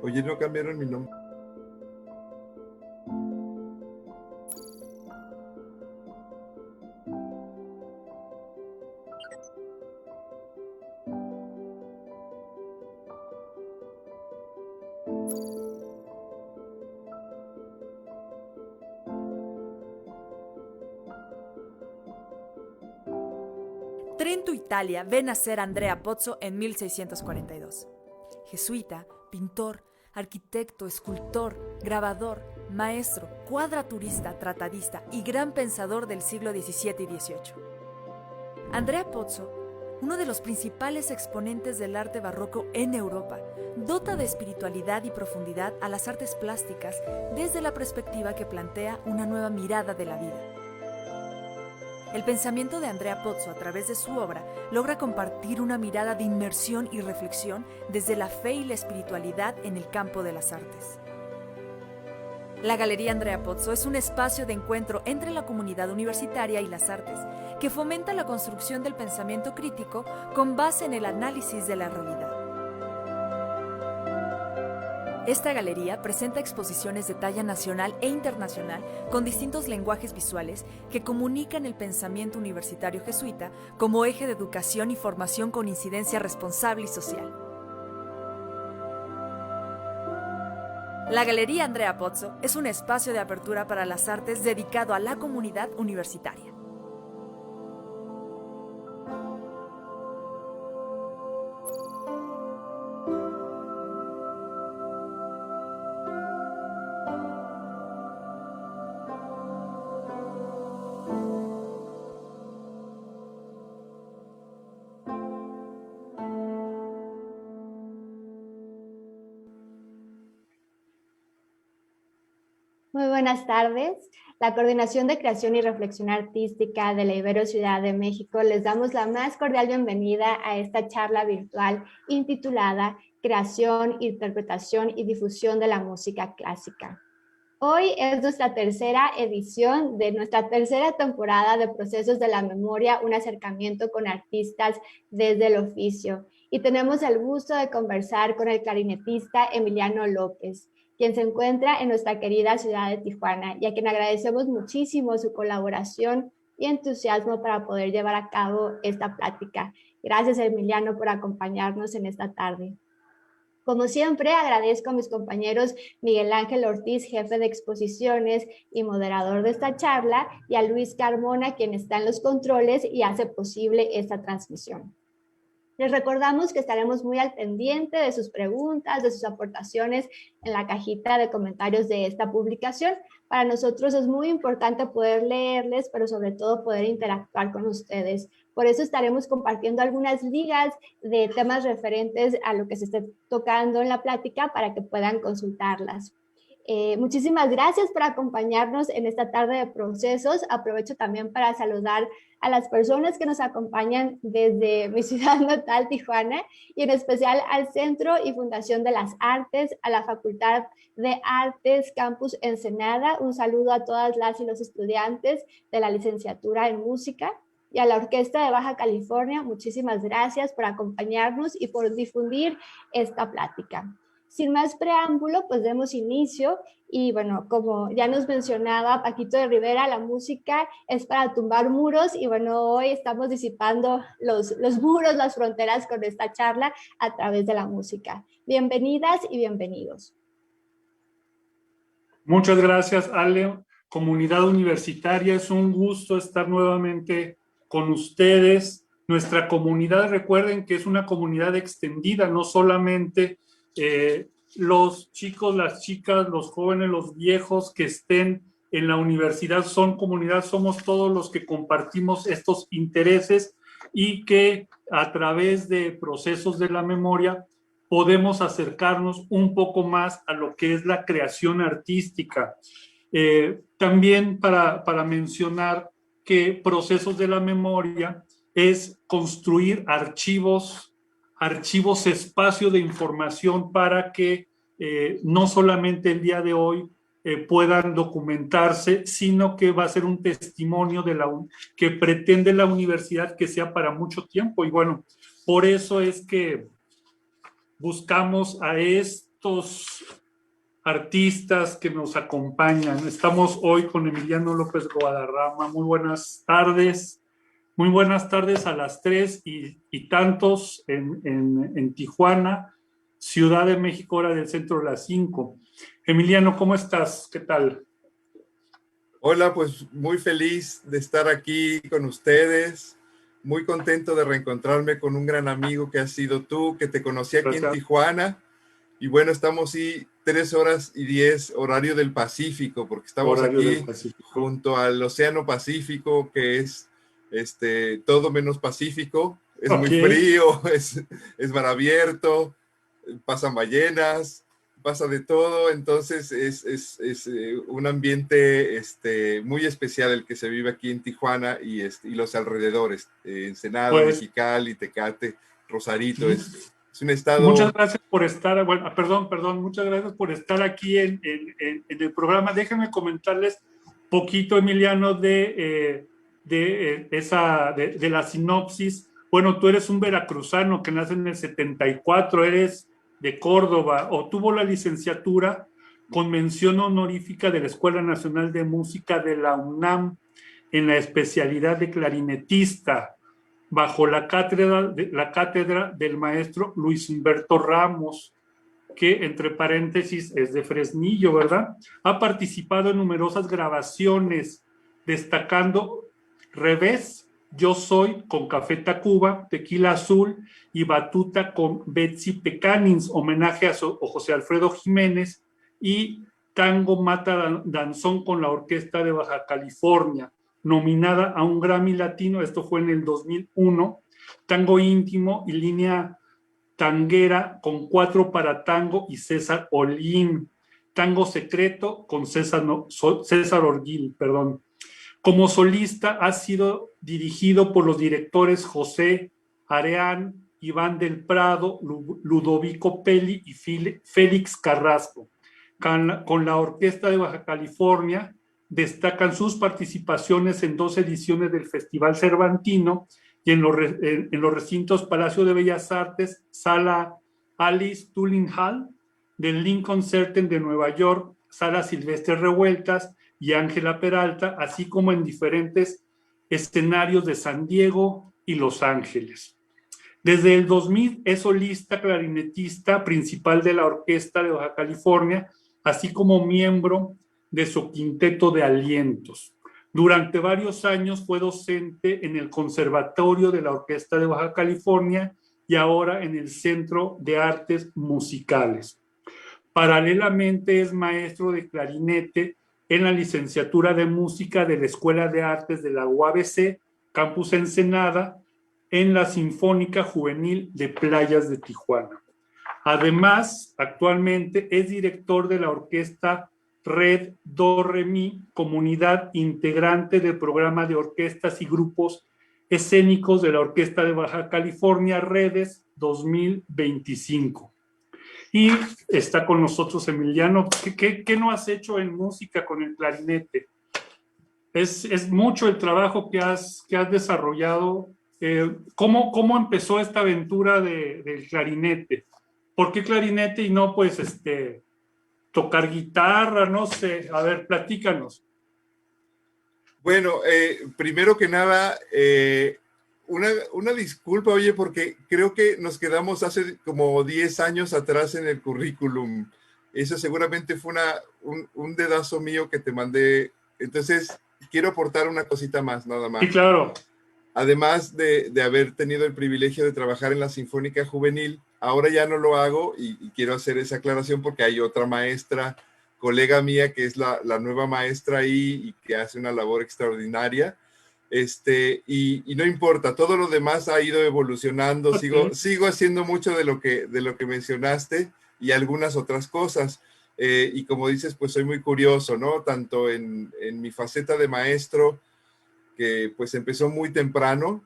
Oye, no cambiaron mi nombre. Trento, Italia, ve nacer Andrea Pozzo en 1642. Jesuita, pintor, arquitecto, escultor, grabador, maestro, cuadraturista, tratadista y gran pensador del siglo XVII y XVIII. Andrea Pozzo, uno de los principales exponentes del arte barroco en Europa, dota de espiritualidad y profundidad a las artes plásticas desde la perspectiva que plantea una nueva mirada de la vida. El pensamiento de Andrea Pozzo a través de su obra logra compartir una mirada de inmersión y reflexión desde la fe y la espiritualidad en el campo de las artes. La Galería Andrea Pozzo es un espacio de encuentro entre la comunidad universitaria y las artes, que fomenta la construcción del pensamiento crítico con base en el análisis de la realidad. Esta galería presenta exposiciones de talla nacional e internacional con distintos lenguajes visuales que comunican el pensamiento universitario jesuita como eje de educación y formación con incidencia responsable y social. La Galería Andrea Pozzo es un espacio de apertura para las artes dedicado a la comunidad universitaria. Muy buenas tardes. La Coordinación de Creación y Reflexión Artística de la Ibero Ciudad de México les damos la más cordial bienvenida a esta charla virtual intitulada Creación, Interpretación y Difusión de la Música Clásica. Hoy es nuestra tercera edición de nuestra tercera temporada de Procesos de la Memoria, un acercamiento con artistas desde el oficio. Y tenemos el gusto de conversar con el clarinetista Emiliano López, quien se encuentra en nuestra querida ciudad de Tijuana y a quien agradecemos muchísimo su colaboración y entusiasmo para poder llevar a cabo esta plática. Gracias, Emiliano, por acompañarnos en esta tarde. Como siempre, agradezco a mis compañeros Miguel Ángel Ortiz, jefe de exposiciones y moderador de esta charla, y a Luis Carmona, quien está en los controles y hace posible esta transmisión. Les recordamos que estaremos muy al pendiente de sus preguntas, de sus aportaciones en la cajita de comentarios de esta publicación. Para nosotros es muy importante poder leerles, pero sobre todo poder interactuar con ustedes. Por eso estaremos compartiendo algunas ligas de temas referentes a lo que se esté tocando en la plática para que puedan consultarlas. Muchísimas gracias por acompañarnos en esta tarde de procesos. Aprovecho también para saludar a las personas que nos acompañan desde mi ciudad natal, Tijuana, y en especial al Centro y Fundación de las Artes, a la Facultad de Artes Campus Ensenada. Un saludo a todas las y los estudiantes de la licenciatura en música. Y a la Orquesta de Baja California, muchísimas gracias por acompañarnos y por difundir esta plática. Sin más preámbulo, pues demos inicio y bueno, como ya nos mencionaba Paquito de Rivera, la música es para tumbar muros y bueno, hoy estamos disipando los muros, las fronteras con esta charla a través de la música. Bienvenidas y bienvenidos. Muchas gracias, Ale. Comunidad universitaria, es un gusto estar nuevamente con ustedes. Nuestra comunidad, recuerden que es una comunidad extendida, no solamente los chicos, las chicas, los jóvenes, los viejos que estén en la universidad son comunidad, somos todos los que compartimos estos intereses y que a través de procesos de la memoria podemos acercarnos un poco más a lo que es la creación artística. También para mencionar que procesos de la memoria es construir archivos, espacio de información para que no solamente el día de hoy puedan documentarse, sino que va a ser un testimonio que pretende la universidad que sea para mucho tiempo. Y bueno, por eso es que buscamos a estos artistas que nos acompañan. Estamos hoy con Emiliano López Guadarrama. Muy buenas tardes a las 3 y tantos en Tijuana, Ciudad de México, hora del centro de las 5. Emiliano, ¿cómo estás? ¿Qué tal? Hola, pues muy feliz de estar aquí con ustedes, muy contento de reencontrarme con un gran amigo que has sido tú, que te conocí aquí en Tijuana, y bueno, estamos 3:10 horario del Pacífico, porque estamos aquí junto al Océano Pacífico, que es todo menos pacífico, es muy frío, es mar abierto, pasan ballenas, pasa de todo, entonces es un ambiente muy especial el que se vive aquí en Tijuana y los alrededores, Ensenada, Mexicali, Tecate, Rosarito, es un estado... Muchas gracias por estar, muchas gracias por estar aquí en el programa. Déjenme comentarles poquito, Emiliano, de la sinopsis. Bueno, tú eres un veracruzano que nace en el 74, eres de Córdoba, obtuvo la licenciatura con mención honorífica de la Escuela Nacional de Música de la UNAM en la especialidad de clarinetista, bajo la cátedra del maestro Luis Humberto Ramos, que entre paréntesis es de Fresnillo, ¿verdad? Ha participado en numerosas grabaciones, destacando Revés, Yo Soy con Café Tacuba, Tequila Azul y Batuta con Betsy Pecanins, homenaje a José Alfredo Jiménez, y Tango Mata Danzón con la Orquesta de Baja California, nominada a un Grammy Latino, esto fue en el 2001, Tango Íntimo y Línea Tanguera con 4 para tango y César Olín, Tango Secreto con César Orguil, perdón. Como solista ha sido dirigido por los directores José Areán, Iván del Prado, Ludovico Pelli y Félix Carrasco. Con la Orquesta de Baja California destacan sus participaciones en 2 ediciones del Festival Cervantino y en los recintos Palacio de Bellas Artes, Sala Alice Tulin Hall, del Lincoln Center de Nueva York, Sala Silvestre Revueltas y Ángela Peralta, así como en diferentes escenarios de San Diego y Los Ángeles. Desde el 2000 es solista clarinetista principal de la Orquesta de Baja California, así como miembro de su quinteto de alientos. Durante varios años fue docente en el Conservatorio de la Orquesta de Baja California y ahora en el Centro de Artes Musicales. Paralelamente es maestro de clarinete en la licenciatura de música de la Escuela de Artes de la UABC, Campus Ensenada, en la Sinfónica Juvenil de Playas de Tijuana. Además, actualmente es director de la Orquesta Red Do Re Mi, comunidad integrante del programa de orquestas y grupos escénicos de la Orquesta de Baja California Redes 2025. Y está con nosotros Emiliano. ¿Qué no has hecho en música con el clarinete? Es mucho el trabajo que has desarrollado. ¿Cómo empezó esta aventura del clarinete? ¿Por qué clarinete y no, pues, tocar guitarra? No sé. A ver, platícanos. Bueno, primero que nada, una disculpa, oye, porque creo que nos quedamos hace como 10 años atrás en el currículum. Eso seguramente fue un dedazo mío que te mandé. Entonces, quiero aportar una cosita más, nada más. Sí, claro. Además de haber tenido el privilegio de trabajar en la Sinfónica Juvenil, ahora ya no lo hago y quiero hacer esa aclaración porque hay otra maestra, colega mía, que es la nueva maestra ahí y que hace una labor extraordinaria. Y no importa, todo lo demás ha ido evolucionando, okay. Sigo haciendo mucho de lo que mencionaste y algunas otras cosas. Y como dices, pues soy muy curioso, ¿no? Tanto en mi faceta de maestro, que pues empezó muy temprano,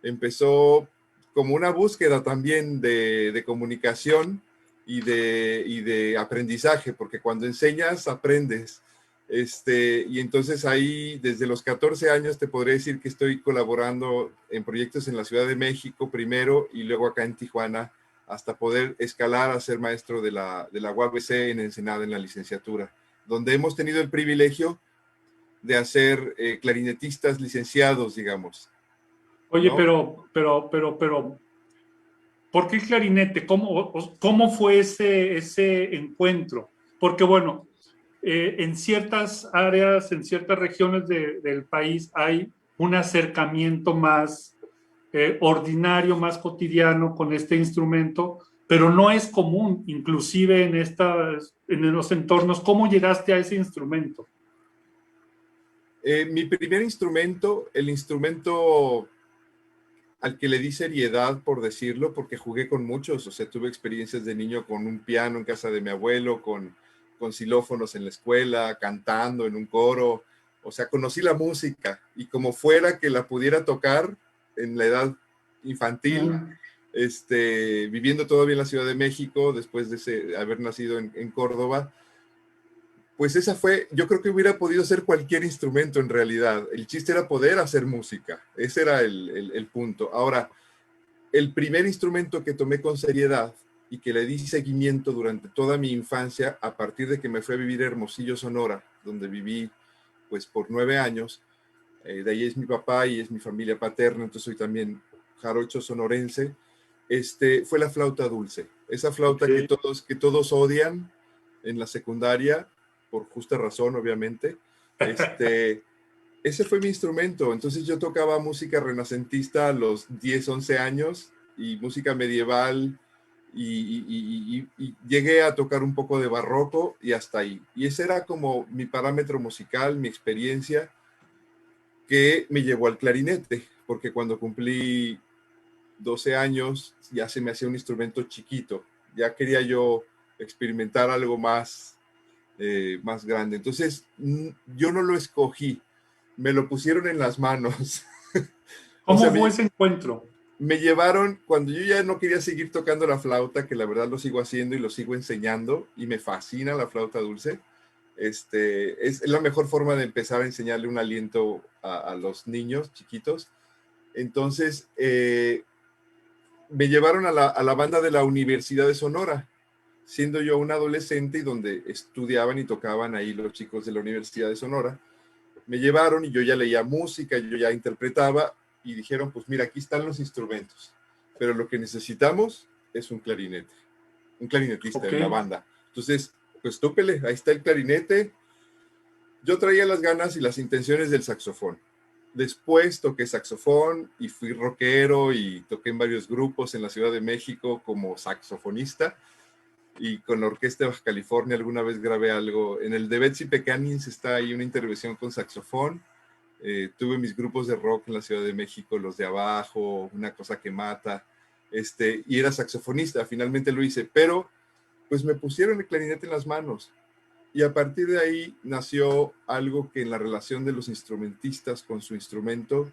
empezó como una búsqueda también de comunicación y de aprendizaje, porque cuando enseñas, aprendes. Y entonces ahí, desde los 14 años, te podría decir que estoy colaborando en proyectos en la Ciudad de México primero y luego acá en Tijuana hasta poder escalar a ser maestro de la UABC en Ensenada en la licenciatura, donde hemos tenido el privilegio de hacer clarinetistas licenciados, digamos. Oye, ¿no? pero, ¿por qué el clarinete? ¿Cómo fue ese encuentro? Porque bueno, en ciertas áreas, en ciertas regiones del país hay un acercamiento más ordinario, más cotidiano con este instrumento, pero no es común, inclusive en los entornos. ¿Cómo llegaste a ese instrumento? Mi primer instrumento, el instrumento al que le di seriedad, por decirlo, porque jugué con muchos, o sea, tuve experiencias de niño con un piano en casa de mi abuelo, con xilófonos en la escuela, cantando en un coro, o sea, conocí la música y como fuera que la pudiera tocar en la edad infantil, viviendo todavía en la Ciudad de México, después de haber nacido en Córdoba, pues esa fue, yo creo que hubiera podido ser cualquier instrumento en realidad. El chiste era poder hacer música, ese era el punto. Ahora, el primer instrumento que tomé con seriedad y que le di seguimiento durante toda mi infancia, a partir de que me fui a vivir a Hermosillo, Sonora, donde viví pues por 9 años, de ahí es mi papá y es mi familia paterna, entonces soy también jarocho sonorense, fue la flauta dulce, esa flauta Okay. que todos odian en la secundaria, por justa razón, obviamente. Ese fue mi instrumento. Entonces yo tocaba música renacentista a los 10, 11 años y música medieval y llegué a tocar un poco de barroco y hasta ahí. Y ese era como mi parámetro musical, mi experiencia que me llevó al clarinete, porque cuando cumplí 12 años ya se me hacía un instrumento chiquito. Ya quería yo experimentar algo más grande. Entonces, yo no lo escogí, me lo pusieron en las manos. O sea, ¿Cómo fue ese encuentro? me llevaron, cuando yo ya no quería seguir tocando la flauta, que la verdad lo sigo haciendo y lo sigo enseñando, y me fascina la flauta dulce, es la mejor forma de empezar a enseñarle un aliento a los niños chiquitos. Entonces, me llevaron a la banda de la Universidad de Sonora, siendo yo un adolescente y donde estudiaban y tocaban ahí los chicos de la Universidad de Sonora. Me llevaron y yo ya leía música, yo ya interpretaba y dijeron, pues mira, aquí están los instrumentos, pero lo que necesitamos es un clarinete, un clarinetista en la Okay. banda. Entonces, pues tópele, ahí está el clarinete. Yo traía las ganas y las intenciones del saxofón. Después toqué saxofón y fui rockero y toqué en varios grupos en la Ciudad de México como saxofonista. Y con la Orquesta de Baja California alguna vez grabé algo. En el de Betsy Pecanins está ahí una intervención con saxofón. Tuve mis grupos de rock en la Ciudad de México, Los de Abajo, Una Cosa que Mata, y era saxofonista, finalmente lo hice, pero pues me pusieron el clarinete en las manos. Y a partir de ahí nació algo que en la relación de los instrumentistas con su instrumento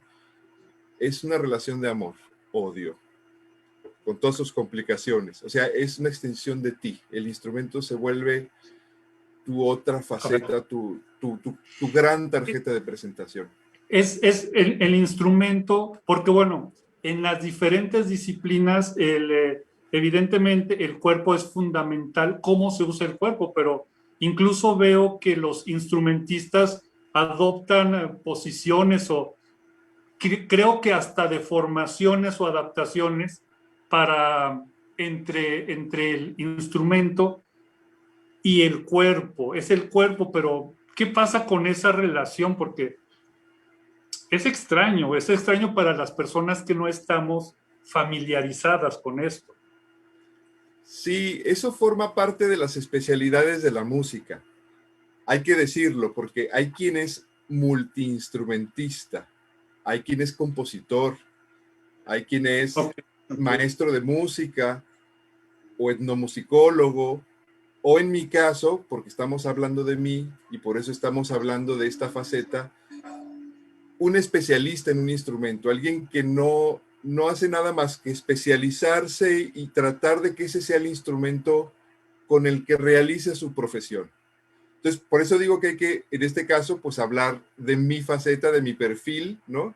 es una relación de amor, odio, con todas sus complicaciones. O sea, es una extensión de ti. El instrumento se vuelve tu otra faceta, tu gran tarjeta de presentación. Es el instrumento, porque bueno, en las diferentes disciplinas, evidentemente el cuerpo es fundamental, cómo se usa el cuerpo, pero incluso veo que los instrumentistas adoptan posiciones o creo que hasta deformaciones o adaptaciones para entre el instrumento y el cuerpo. Es el cuerpo, pero ¿qué pasa con esa relación? Porque es extraño para las personas que no estamos familiarizadas con esto. Sí, eso forma parte de las especialidades de la música. Hay que decirlo, porque hay quien es multiinstrumentista, hay quien es compositor, hay quien es Okay. maestro de música o etnomusicólogo, o en mi caso, porque estamos hablando de mí y por eso estamos hablando de esta faceta, un especialista en un instrumento, alguien que no hace nada más que especializarse y tratar de que ese sea el instrumento con el que realice su profesión. Entonces, por eso digo que hay que, en este caso, pues hablar de mi faceta, de mi perfil, ¿no?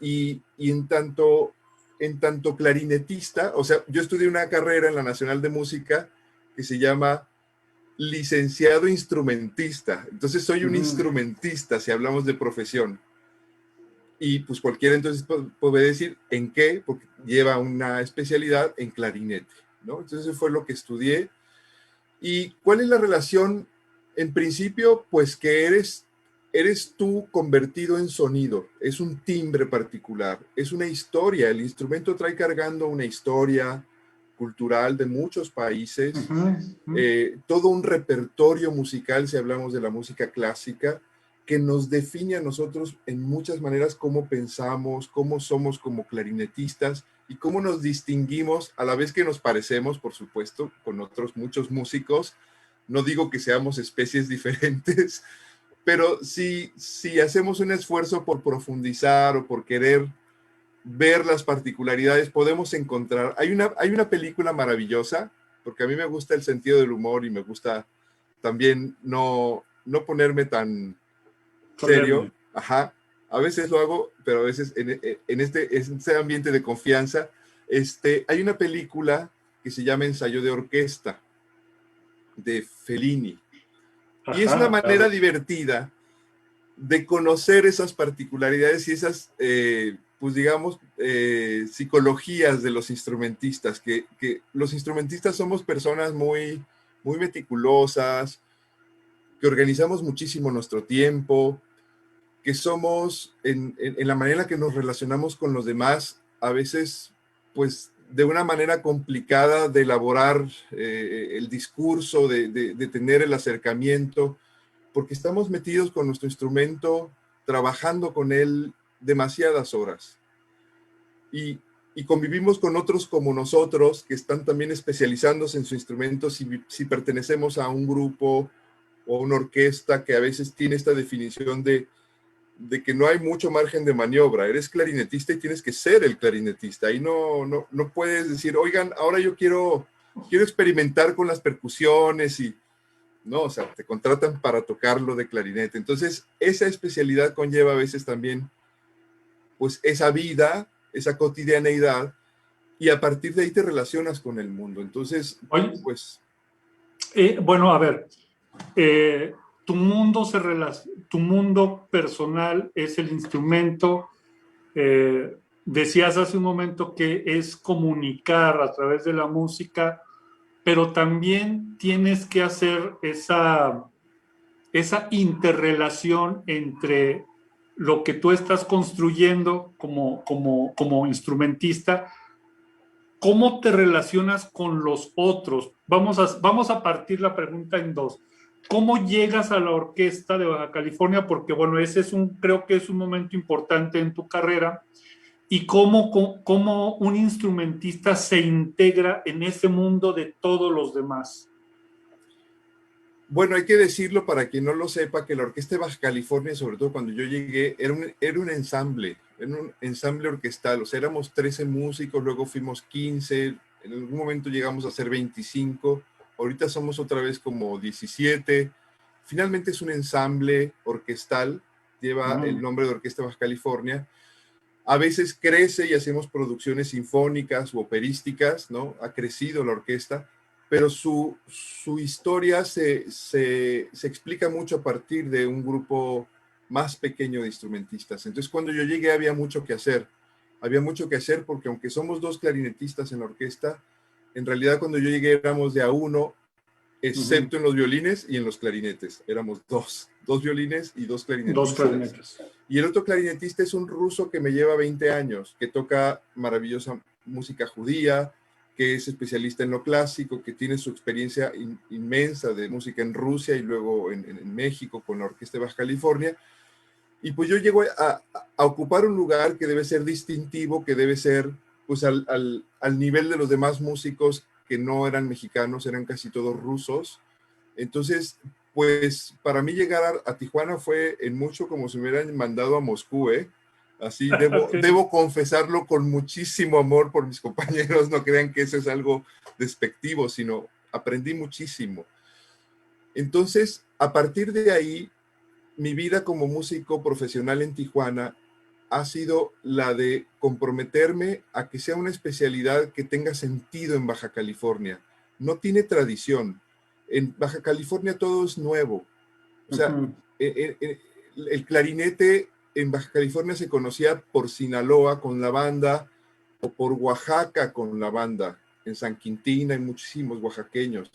Y en tanto en tanto clarinetista, o sea, yo estudié una carrera en la Nacional de Música que se llama licenciado instrumentista. Entonces soy un instrumentista si hablamos de profesión. Y pues cualquiera entonces puede decir en qué, porque lleva una especialidad en clarinete, ¿no? Entonces eso fue lo que estudié. ¿Y cuál es la relación? En principio, pues que eres tú convertido en sonido, es un timbre particular, es una historia, el instrumento trae cargando una historia cultural de muchos países, todo un repertorio musical, si hablamos de la música clásica, que nos define a nosotros en muchas maneras cómo pensamos, cómo somos como clarinetistas y cómo nos distinguimos a la vez que nos parecemos, por supuesto, con otros muchos músicos. No digo que seamos especies diferentes, pero si hacemos un esfuerzo por profundizar o por querer ver las particularidades, podemos encontrar. Hay una película maravillosa, porque a mí me gusta el sentido del humor y me gusta también no ponerme tan serio. Ajá. A veces lo hago, pero a veces en este ambiente de confianza. Hay una película que se llama Ensayo de Orquesta, de Fellini. Y es una manera divertida de conocer esas particularidades y esas, pues digamos, psicologías de los instrumentistas, que los instrumentistas somos personas muy, muy meticulosas, que organizamos muchísimo nuestro tiempo, que somos, en la manera en la que nos relacionamos con los demás, a veces, pues, de una manera complicada de elaborar el discurso, de tener el acercamiento, porque estamos metidos con nuestro instrumento, trabajando con él demasiadas horas. Y convivimos con otros como nosotros, que están también especializándose en su instrumento, si pertenecemos a un grupo o una orquesta que a veces tiene esta definición de que no hay mucho margen de maniobra. Eres clarinetista y tienes que ser el clarinetista. Ahí no puedes decir, oigan, ahora yo quiero experimentar con las percusiones y no, o sea, te contratan para tocarlo de clarinete. Entonces, esa especialidad conlleva a veces también, pues, esa vida, esa cotidianeidad, y a partir de ahí te relacionas con el mundo. Entonces, oye, pues... bueno, a ver, tu mundo personal es el instrumento. Decías hace un momento que es comunicar a través de la música, pero también tienes que hacer esa interrelación entre lo que tú estás construyendo como instrumentista. ¿Cómo te relacionas con los otros? Vamos a partir la pregunta en dos. ¿Cómo llegas a la Orquesta de Baja California? Porque, bueno, creo que es un momento importante en tu carrera. ¿Y cómo un instrumentista se integra en ese mundo de todos los demás? Bueno, hay que decirlo para quien no lo sepa, que la Orquesta de Baja California, sobre todo cuando yo llegué, era un ensamble orquestal. O sea, éramos 13 músicos, luego fuimos 15, en algún momento llegamos a ser 25, ahorita somos otra vez como 17. Finalmente es un ensamble orquestal, lleva el nombre de Orquesta de Baja California. A veces crece y hacemos producciones sinfónicas u operísticas, ¿no? Ha crecido la orquesta, pero su historia se explica mucho a partir de un grupo más pequeño de instrumentistas. Entonces, cuando yo llegué había mucho que hacer. Había mucho que hacer porque aunque somos 2 clarinetistas en la orquesta, en realidad cuando yo llegué éramos de a uno, excepto en los violines y en los clarinetes. Éramos 2 violines y 2 clarinetistas. 2 clarinetes. Y el otro clarinetista es un ruso que me lleva 20 años, que toca maravillosa música judía, que es especialista en lo clásico, que tiene su experiencia inmensa de música en Rusia y luego en México con la Orquesta de Baja California. Y pues yo llego a ocupar un lugar que debe ser distintivo, que debe ser pues al nivel de los demás músicos que no eran mexicanos, eran casi todos rusos. Entonces, pues para mí llegar a Tijuana fue en mucho como si me hubieran mandado a Moscú, ¿eh? Así debo confesarlo con muchísimo amor por mis compañeros, no crean que eso es algo despectivo, sino aprendí muchísimo. Entonces, a partir de ahí, mi vida como músico profesional en Tijuana ha sido la de comprometerme a que sea una especialidad que tenga sentido en Baja California. No tiene tradición. En Baja California todo es nuevo. O sea, el clarinete en Baja California se conocía por Sinaloa con la banda, o por Oaxaca con la banda. En San Quintín hay muchísimos oaxaqueños,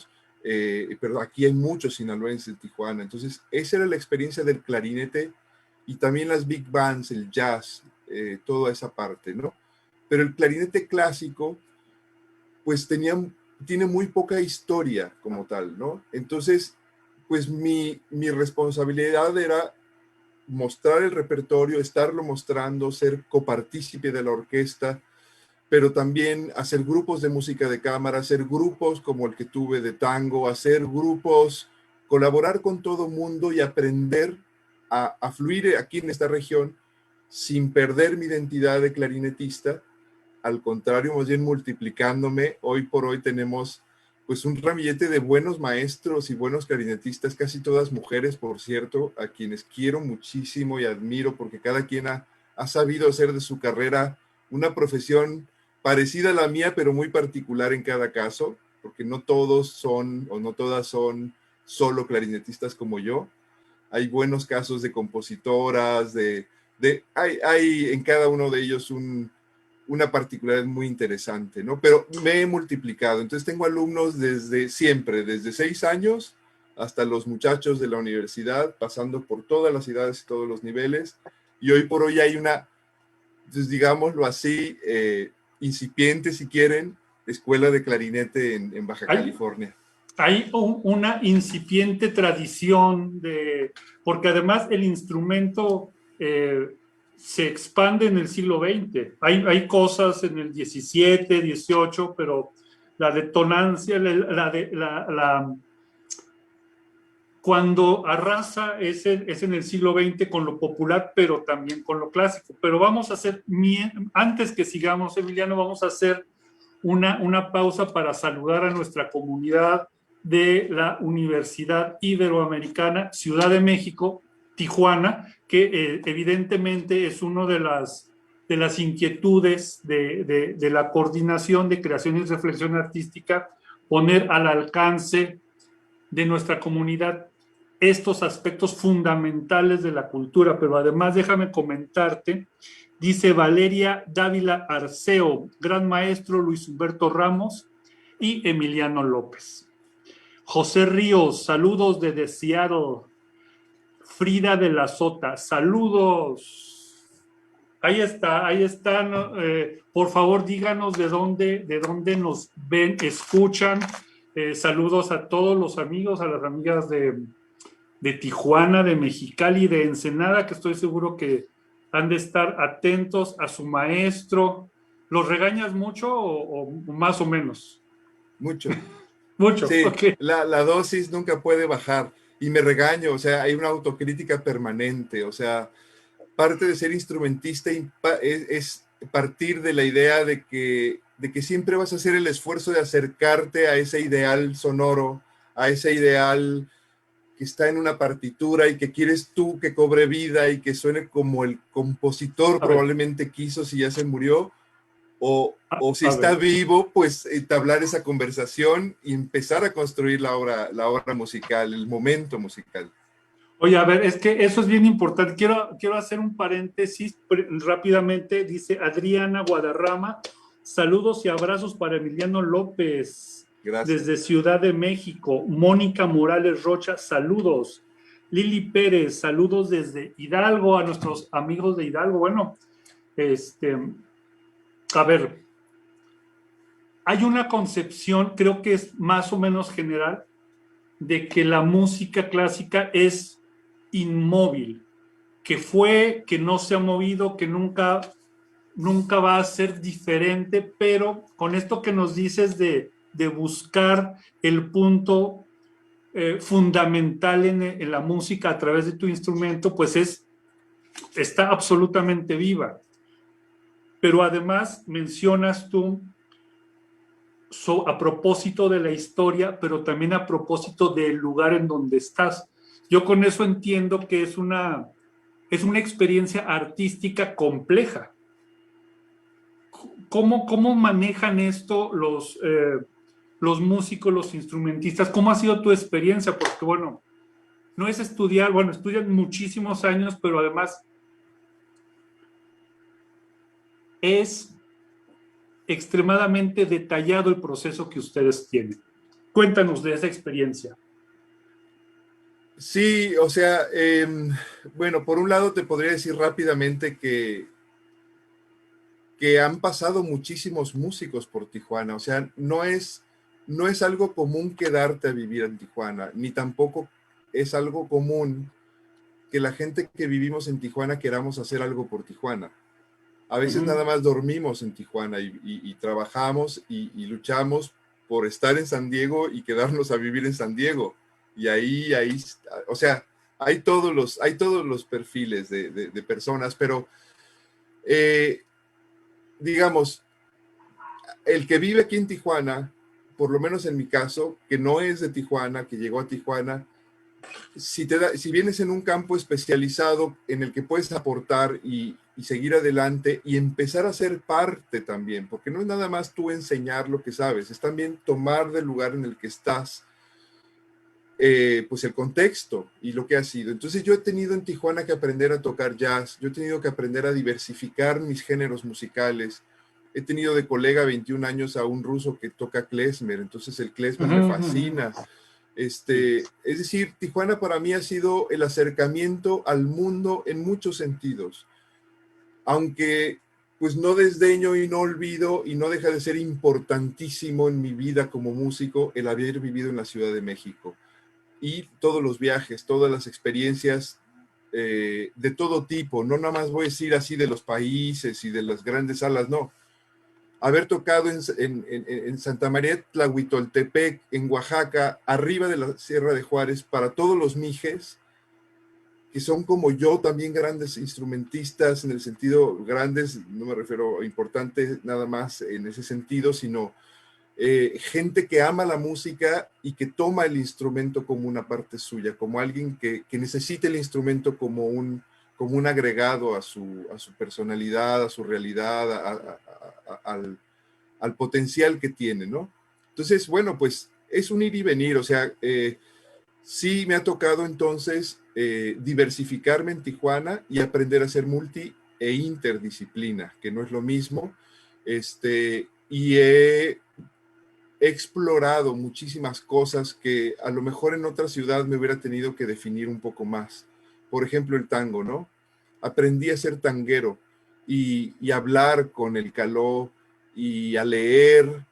pero aquí hay muchos sinaloenses en Tijuana. Entonces, esa era la experiencia del clarinete, y también las big bands, el jazz, toda esa parte, ¿no? Pero el clarinete clásico, pues tiene muy poca historia como tal, ¿no? Entonces, pues mi responsabilidad era mostrar el repertorio, estarlo mostrando, ser copartícipe de la orquesta, pero también hacer grupos de música de cámara, hacer grupos como el que tuve de tango, hacer grupos, colaborar con todo mundo y aprender a fluir aquí en esta región sin perder mi identidad de clarinetista. Al contrario, más bien multiplicándome. Hoy por hoy tenemos pues un ramillete de buenos maestros y buenos clarinetistas, casi todas mujeres, por cierto, a quienes quiero muchísimo y admiro, porque cada quien ha sabido hacer de su carrera una profesión parecida a la mía, pero muy particular en cada caso, porque no todos son o no todas son solo clarinetistas como yo. Hay buenos casos de compositoras, hay en cada uno de ellos una particularidad muy interesante, ¿no? Pero me he multiplicado, entonces tengo alumnos desde siempre, desde 6 años hasta los muchachos de la universidad, pasando por todas las edades y todos los niveles, y hoy por hoy hay una, pues digámoslo así, incipiente, si quieren, escuela de clarinete en Baja California. Hay una incipiente tradición porque además el instrumento se expande en el siglo XX. Hay cosas en el 17, 18, pero la detonancia, cuando arrasa es en el siglo XX con lo popular, pero también con lo clásico. Pero vamos a hacer, antes que sigamos, Emiliano, vamos a hacer una pausa para saludar a nuestra comunidad de la Universidad Iberoamericana, Ciudad de México, Tijuana, que evidentemente es una de las inquietudes de la coordinación de creación y reflexión artística, poner al alcance de nuestra comunidad estos aspectos fundamentales de la cultura. Pero además déjame comentarte, dice Valeria Dávila Arceo, gran maestro Luis Humberto Ramos y Emiliano López. José Ríos, saludos desde Seattle. Frida de la Sota, saludos. Ahí están. Por favor, díganos de dónde nos ven, escuchan. Saludos a todos los amigos, a las amigas de Tijuana, de Mexicali, de Ensenada, que estoy seguro que han de estar atentos a su maestro. ¿Los regañas mucho o más o menos? Mucho. Mucho, sí, okay. La dosis nunca puede bajar. Y me regaño, o sea, hay una autocrítica permanente. O sea, parte de ser instrumentista es partir de la idea de que siempre vas a hacer el esfuerzo de acercarte a ese ideal sonoro, a ese ideal que está en una partitura y que quieres tú que cobre vida y que suene como el compositor probablemente quiso si ya se murió, o si está vivo, pues entablar esa conversación y empezar a construir la obra musical, el momento musical. Oye, a ver, es que eso es bien importante. Quiero hacer un paréntesis rápidamente. Dice Adriana Guadarrama, saludos y abrazos para Emiliano López. Gracias. Desde Ciudad de México. Mónica Morales Rocha, saludos. Lili Pérez, saludos desde Hidalgo, a nuestros amigos de Hidalgo. Bueno, a ver, hay una concepción, creo que es más o menos general, de que la música clásica es inmóvil, que no se ha movido, que nunca va a ser diferente, pero con esto que nos dices de buscar el punto fundamental en la música a través de tu instrumento, pues está absolutamente viva. Pero además mencionas tú a propósito de la historia, pero también a propósito del lugar en donde estás. Yo con eso entiendo que es una es una experiencia artística compleja. ¿Cómo manejan esto los músicos, los instrumentistas? ¿Cómo ha sido tu experiencia? Porque, bueno, no es estudiar, bueno, estudian muchísimos años, pero además es extremadamente detallado el proceso que ustedes tienen. Cuéntanos de esa experiencia. Sí, o sea, bueno, por un lado te podría decir rápidamente que han pasado muchísimos músicos por Tijuana, o sea, no es algo común quedarte a vivir en Tijuana, ni tampoco es algo común que la gente que vivimos en Tijuana queramos hacer algo por Tijuana. A veces nada más dormimos en Tijuana y trabajamos y luchamos por estar en San Diego y quedarnos a vivir en San Diego. Y ahí, o sea, hay todos los perfiles de personas, pero digamos, el que vive aquí en Tijuana, por lo menos en mi caso, que no es de Tijuana, que llegó a Tijuana, si vienes en un campo especializado en el que puedes aportar y seguir adelante y empezar a ser parte también, porque no es nada más tú enseñar lo que sabes, es también tomar del lugar en el que estás, pues el contexto y lo que ha sido. Entonces yo he tenido en Tijuana que aprender a tocar jazz, yo he tenido que aprender a diversificar mis géneros musicales. He tenido de colega 21 años a un ruso que toca klezmer, entonces el klezmer me fascina. Es decir, Tijuana para mí ha sido el acercamiento al mundo en muchos sentidos, aunque pues no desdeño y no olvido y no deja de ser importantísimo en mi vida como músico el haber vivido en la Ciudad de México y todos los viajes, todas las experiencias de todo tipo, no nada más voy a decir así de los países y de las grandes salas, no. Haber tocado en Santa María Tlahuitoltepec, en Oaxaca, arriba de la Sierra de Juárez, para todos los mijes, que son como yo también grandes instrumentistas, en el sentido grandes, no me refiero a importantes nada más en ese sentido, sino gente que ama la música y que toma el instrumento como una parte suya, como alguien que necesita el instrumento como un agregado a su personalidad, a su realidad, al potencial que tiene, ¿no? Entonces, bueno, pues es un ir y venir, o sea, sí me ha tocado entonces diversificarme en Tijuana y aprender a ser multi e interdisciplina, que no es lo mismo, y he explorado muchísimas cosas que a lo mejor en otra ciudad me hubiera tenido que definir un poco más. Por ejemplo, el tango, ¿no? Aprendí a ser tanguero y hablar con el caló y a leer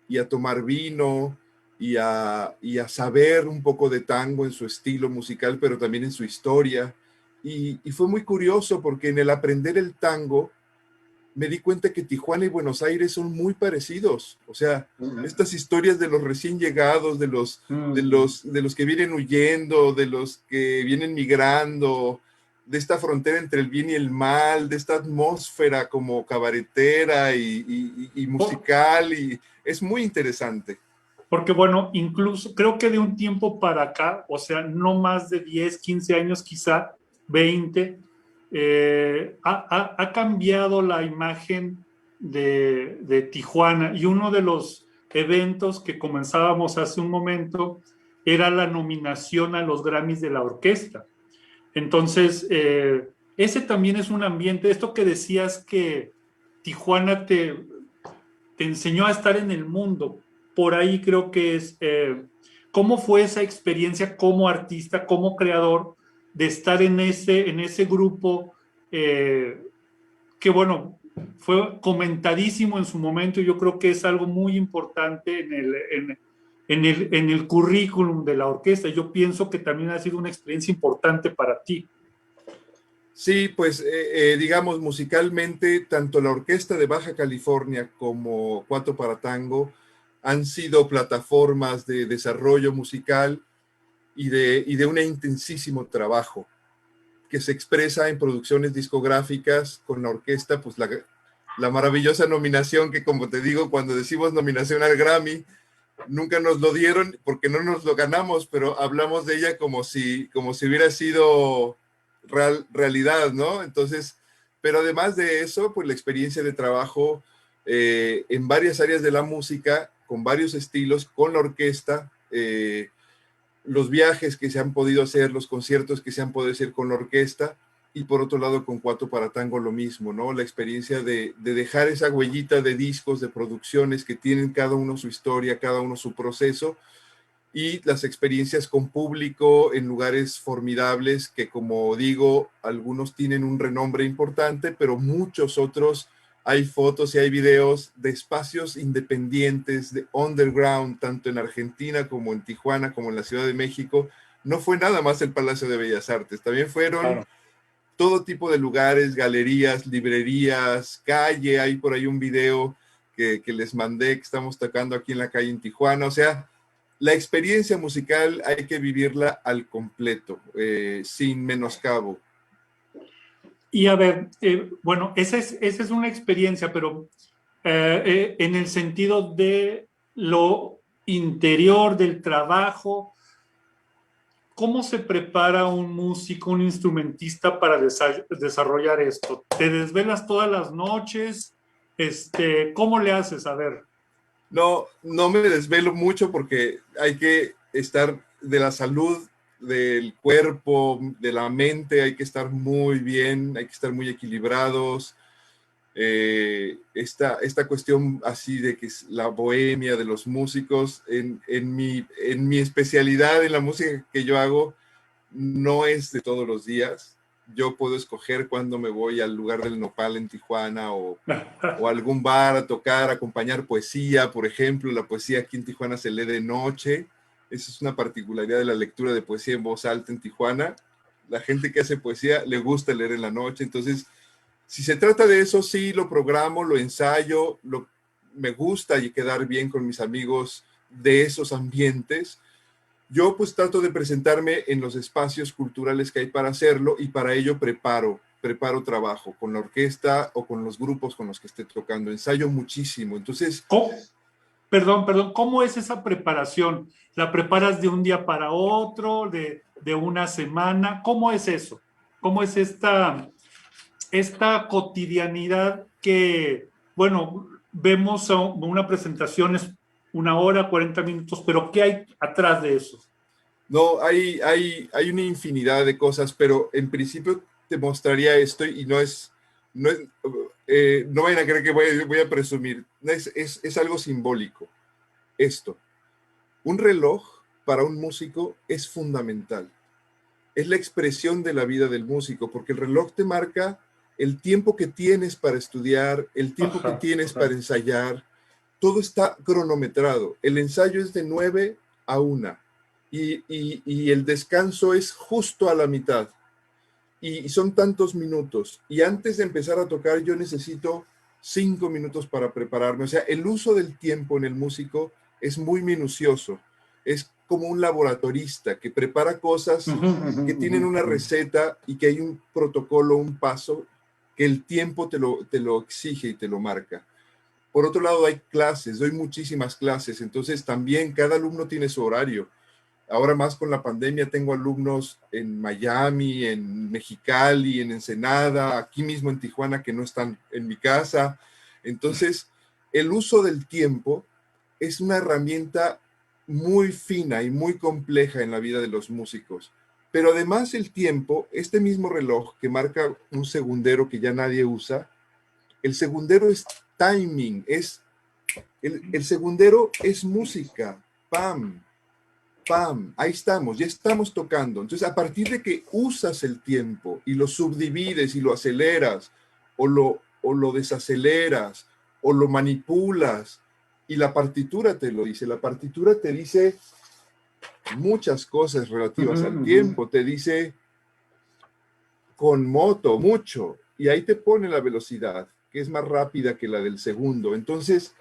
y a tomar vino y a saber un poco de tango en su estilo musical, pero también en su historia. Y fue muy curioso porque en el aprender el tango me di cuenta que Tijuana y Buenos Aires son muy parecidos. O sea, estas historias de los recién llegados, de los que vienen huyendo, de los que vienen migrando, de esta frontera entre el bien y el mal, de esta atmósfera como cabaretera y musical, y es muy interesante. Porque bueno, incluso creo que de un tiempo para acá, o sea, no más de 10, 15 años, quizá 20, ha cambiado la imagen de Tijuana, y uno de los eventos que comenzábamos hace un momento era la nominación a los Grammys de la orquesta. Entonces, ese también es un ambiente, esto que decías que Tijuana te enseñó a estar en el mundo, por ahí creo que es, ¿cómo fue esa experiencia como artista, como creador, de estar en ese grupo que, bueno, fue comentadísimo en su momento, y yo creo que es algo muy importante en el currículum de la orquesta? Yo pienso que también ha sido una experiencia importante para ti. Sí, pues digamos musicalmente, tanto la Orquesta de Baja California como Cuatro para Tango han sido plataformas de desarrollo musical y de un intensísimo trabajo que se expresa en producciones discográficas con la orquesta, pues la maravillosa nominación que, como te digo, cuando decimos nominación al Grammy, nunca nos lo dieron porque no nos lo ganamos, pero hablamos de ella como si hubiera sido realidad, ¿no? Entonces, pero además de eso, pues la experiencia de trabajo en varias áreas de la música, con varios estilos, con la orquesta, los viajes que se han podido hacer, los conciertos que se han podido hacer con la orquesta, y por otro lado con Cuatro para Tango lo mismo, ¿no? La experiencia de dejar esa huellita de discos, de producciones que tienen cada uno su historia, cada uno su proceso, y las experiencias con público en lugares formidables que, como digo, algunos tienen un renombre importante, pero muchos otros, hay fotos y hay videos de espacios independientes, de underground, tanto en Argentina como en Tijuana, como en la Ciudad de México. No fue nada más el Palacio de Bellas Artes, también fueron todo tipo de lugares, galerías, librerías, calle. Hay por ahí un video que les mandé, que estamos tocando aquí en la calle en Tijuana. O sea, la experiencia musical hay que vivirla al completo, sin menoscabo. Y a ver, bueno, esa es una experiencia, pero en el sentido de lo interior del trabajo, ¿cómo se prepara un músico, un instrumentista para desarrollar esto? ¿Te desvelas todas las noches? ¿Cómo le haces? A ver. No, no me desvelo mucho porque hay que estar de la salud, del cuerpo, de la mente, hay que estar muy bien, hay que estar muy equilibrados. Esta cuestión así de que es la bohemia de los músicos, en mi especialidad, en la música que yo hago, no es de todos los días. Yo puedo escoger cuándo me voy al lugar del Nopal en Tijuana o algún bar a tocar, acompañar poesía, por ejemplo. La poesía aquí en Tijuana se lee de noche. Esa es una particularidad de la lectura de poesía en voz alta en Tijuana. La gente que hace poesía le gusta leer en la noche. Entonces, si se trata de eso, sí, lo programo, lo ensayo, me gusta y quedar bien con mis amigos de esos ambientes. Yo pues trato de presentarme en los espacios culturales que hay para hacerlo, y para ello preparo trabajo con la orquesta o con los grupos con los que esté tocando. Ensayo muchísimo. Entonces, Perdón, ¿cómo es esa preparación? ¿La preparas de un día para otro, de una semana? ¿Cómo es eso? ¿Cómo es esta cotidianidad que, bueno, vemos una presentación es 1 hora, 40 minutos, pero ¿qué hay atrás de eso? no, hay una infinidad de cosas, pero en principio te mostraría esto, y no vayan a creer que voy a presumir. Es algo simbólico. Esto, un reloj para un músico es fundamental. Es la expresión de la vida del músico, porque el reloj te marca el tiempo que tienes para estudiar, el tiempo que tienes para ensayar. Todo está cronometrado. El ensayo es de 9 a 1 y el descanso es justo a la mitad. Y son tantos minutos. Y antes de empezar a tocar yo necesito 5 minutos para prepararme. O sea, el uso del tiempo en el músico es muy minucioso. Es como un laboratorista que prepara cosas que tienen una receta y que hay un protocolo, un paso que el tiempo te lo exige y te lo marca. Por otro lado, hay clases, doy muchísimas clases, entonces también cada alumno tiene su horario. Ahora más con la pandemia tengo alumnos en Miami, en Mexicali, en Ensenada, aquí mismo en Tijuana, que no están en mi casa. Entonces, el uso del tiempo es una herramienta muy fina y muy compleja en la vida de los músicos. Pero además el tiempo, este mismo reloj que marca un segundero que ya nadie usa, el segundero es timing, el segundero es música, pam, pam, ahí estamos, ya estamos tocando. Entonces, a partir de que usas el tiempo y lo subdivides y lo aceleras o lo desaceleras o lo manipulas, y la partitura te lo dice, la partitura te dice muchas cosas relativas al tiempo, te dice con moto, mucho, y ahí te pone la velocidad, que es más rápida que la del segundo. Entonces,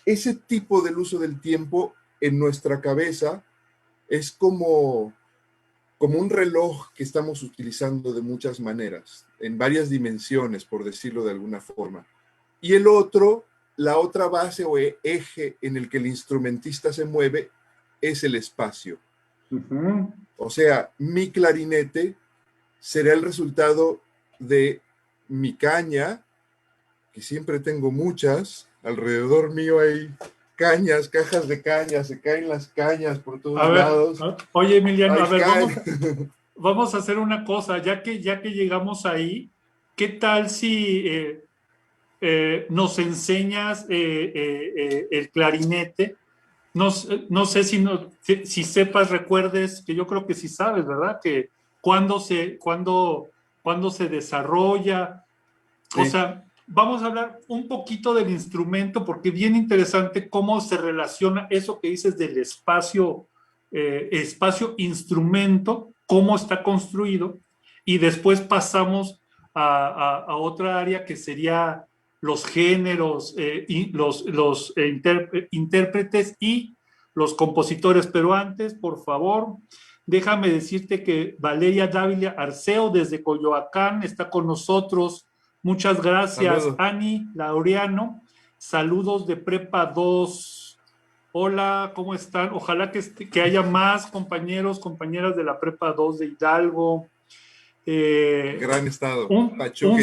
ese tipo del uso del tiempo en nuestra cabeza es como un reloj que estamos utilizando de muchas maneras, en varias dimensiones, por decirlo de alguna forma. Y la otra base o eje en el que el instrumentista se mueve es el espacio. O sea, mi clarinete será el resultado de mi caña, que siempre tengo muchas, alrededor mío hay cañas, cajas de cañas, se caen las cañas por todos lados. Oye, Emiliano, a ver, cae. vamos a hacer una cosa, ya que llegamos ahí, ¿qué tal si nos enseñas el clarinete? No sé si sepas, recuerdes, que yo creo que sí sabes, ¿verdad? Que cuándo se desarrolla. Sí. O sea, vamos a hablar un poquito del instrumento, porque es bien interesante cómo se relaciona eso que dices del espacio-instrumento, cómo está construido, y después pasamos a otra área que sería los géneros, y los intérpretes y los compositores. Pero antes, por favor, déjame decirte que Valeria Dávila Arceo desde Coyoacán está con nosotros. Muchas gracias. Saludos. Ani Laureano, saludos de Prepa 2. Hola, ¿cómo están? Ojalá que haya más compañeras de la Prepa 2 de Hidalgo. Gran estado. Un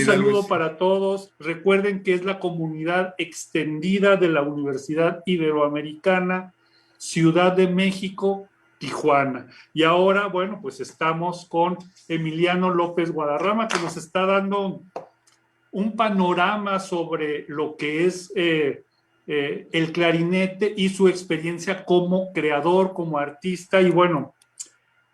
saludo para todos. Recuerden que es la comunidad extendida de la Universidad Iberoamericana, Ciudad de México, Tijuana. Y ahora, bueno, pues estamos con Emiliano López Guadarrama, que nos está dando un panorama sobre lo que es el clarinete y su experiencia como creador, como artista. Y bueno,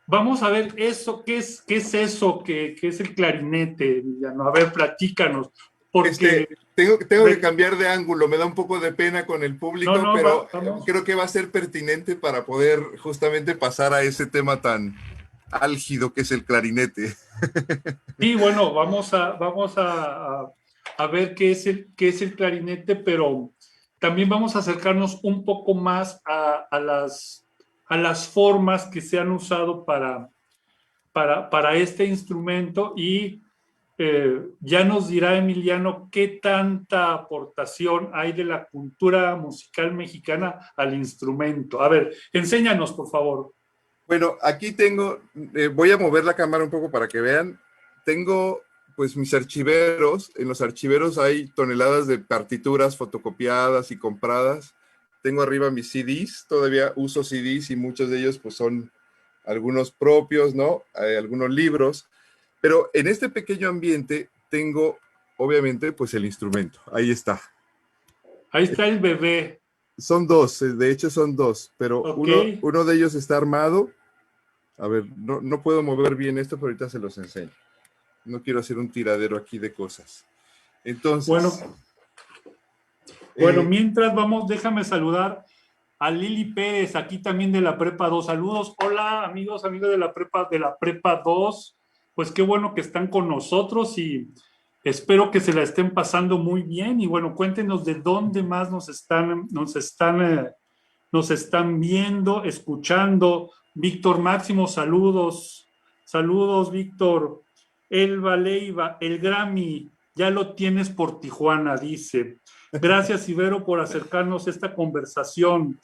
vamos a ver eso, ¿qué es eso que es el clarinete, Emiliano? A ver, platícanos. Porque tengo que cambiar de ángulo, me da un poco de pena con el público, pero creo que va a ser pertinente para poder justamente pasar a ese tema tan álgido que es el clarinete. Sí, bueno, vamos a ver qué es el clarinete, pero también vamos a acercarnos un poco más a las formas que se han usado para este instrumento, y ya nos dirá Emiliano qué tanta aportación hay de la cultura musical mexicana al instrumento. A ver, enséñanos, por favor. Bueno, aquí tengo, voy a mover la cámara un poco para que vean. Tengo pues mis archiveros. En los archiveros hay toneladas de partituras fotocopiadas y compradas. Tengo arriba mis CDs, todavía uso CDs y muchos de ellos pues son algunos propios, ¿no? Algunos libros. Pero en este pequeño ambiente tengo, obviamente, pues el instrumento. Ahí está. Ahí está el bebé. Son dos, de hecho son dos, pero okay. uno de ellos está armado. A ver, no puedo mover bien esto, pero ahorita se los enseño. No quiero hacer un tiradero aquí de cosas. Entonces... Bueno, mientras déjame saludar a Lili Pérez, aquí también de la Prepa 2. Saludos, hola amigos de la Prepa 2. Pues qué bueno que están con nosotros y espero que se la estén pasando muy bien. Y bueno, cuéntenos de dónde más nos están viendo, escuchando. Víctor Máximo, saludos. Saludos, Víctor. Elba Leiva, el Grammy, ya lo tienes por Tijuana, dice. Gracias, Ibero, por acercarnos a esta conversación.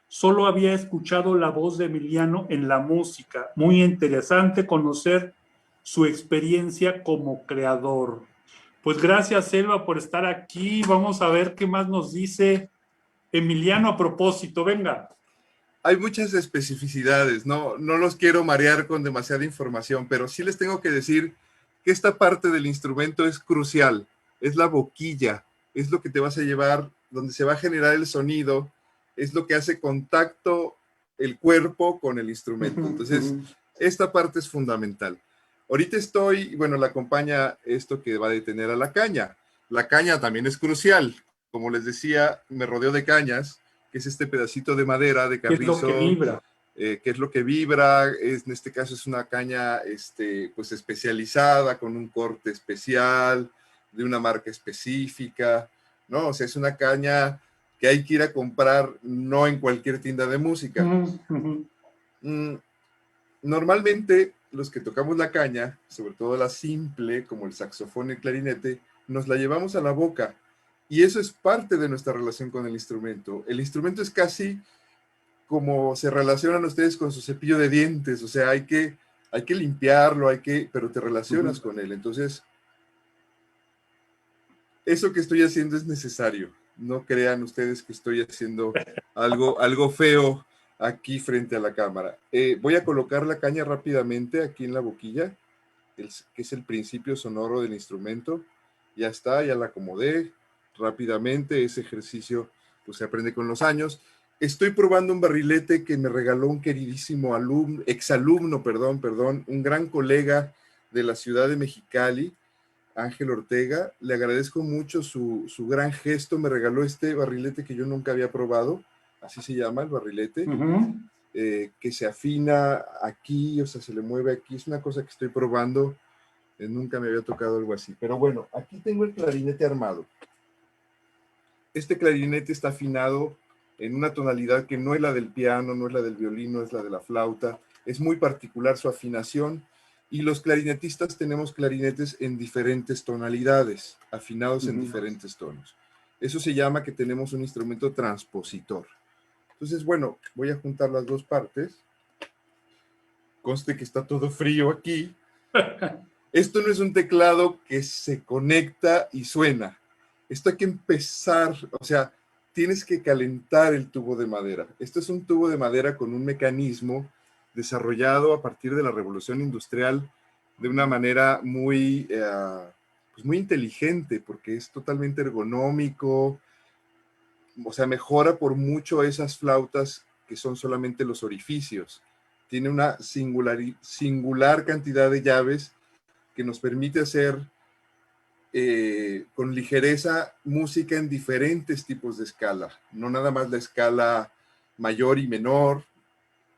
Solo había escuchado la voz de Emiliano en la música. Muy interesante conocer su experiencia como creador. Pues gracias, Elba, por estar aquí. Vamos a ver qué más nos dice Emiliano a propósito. Venga. Hay muchas especificidades, no los quiero marear con demasiada información, pero sí les tengo que decir que esta parte del instrumento es crucial. Es la boquilla. Es lo que te vas a llevar, donde se va a generar el sonido, es lo que hace contacto el cuerpo con el instrumento. Entonces, esta parte es fundamental. Ahorita la acompaña esto que va a detener a la caña. La caña también es crucial. Como les decía, me rodeo de cañas, que es este pedacito de madera de carrizo. ¿Qué es lo que vibra? Que es lo que vibra, en este caso es una caña pues especializada, con un corte especial, de una marca específica, ¿no? O sea, es una caña que hay que ir a comprar, no en cualquier tienda de música. Normalmente, los que tocamos la caña, sobre todo la simple, como el saxofón y el clarinete, nos la llevamos a la boca, y eso es parte de nuestra relación con el instrumento. El instrumento es casi como se relacionan ustedes con su cepillo de dientes, o sea, hay que hay que limpiarlo, pero te relacionas con él. Entonces, eso que estoy haciendo es necesario. No crean ustedes que estoy haciendo algo feo aquí frente a la cámara. Voy a colocar la caña rápidamente aquí en la boquilla, que es el principio sonoro del instrumento. Ya está, ya la acomodé rápidamente. Ese ejercicio pues se aprende con los años. Estoy probando un barrilete que me regaló un queridísimo exalumno, un gran colega de la ciudad de Mexicali, Ángel Ortega. Le agradezco mucho su gran gesto. Me regaló este barrilete que yo nunca había probado. Así se llama el barrilete. Que se afina aquí, o sea, se le mueve aquí. Es una cosa que estoy probando. Nunca me había tocado algo así. Pero bueno, aquí tengo el clarinete armado. Este clarinete está afinado en una tonalidad que no es la del piano, no es la del violín, no es la de la flauta. Es muy particular su afinación. Y los clarinetistas tenemos clarinetes en diferentes tonalidades, afinados en diferentes tonos. Eso se llama que tenemos un instrumento transpositor. Entonces, bueno, voy a juntar las dos partes. Conste que está todo frío aquí. Esto no es un teclado que se conecta y suena. Esto hay que empezar, o sea, tienes que calentar el tubo de madera. Esto es un tubo de madera con un mecanismo desarrollado a partir de la Revolución Industrial de una manera muy, pues muy inteligente, porque es totalmente ergonómico, o sea, mejora por mucho esas flautas que son solamente los orificios. Tiene una singular cantidad de llaves que nos permite hacer con ligereza música en diferentes tipos de escala, no nada más la escala mayor y menor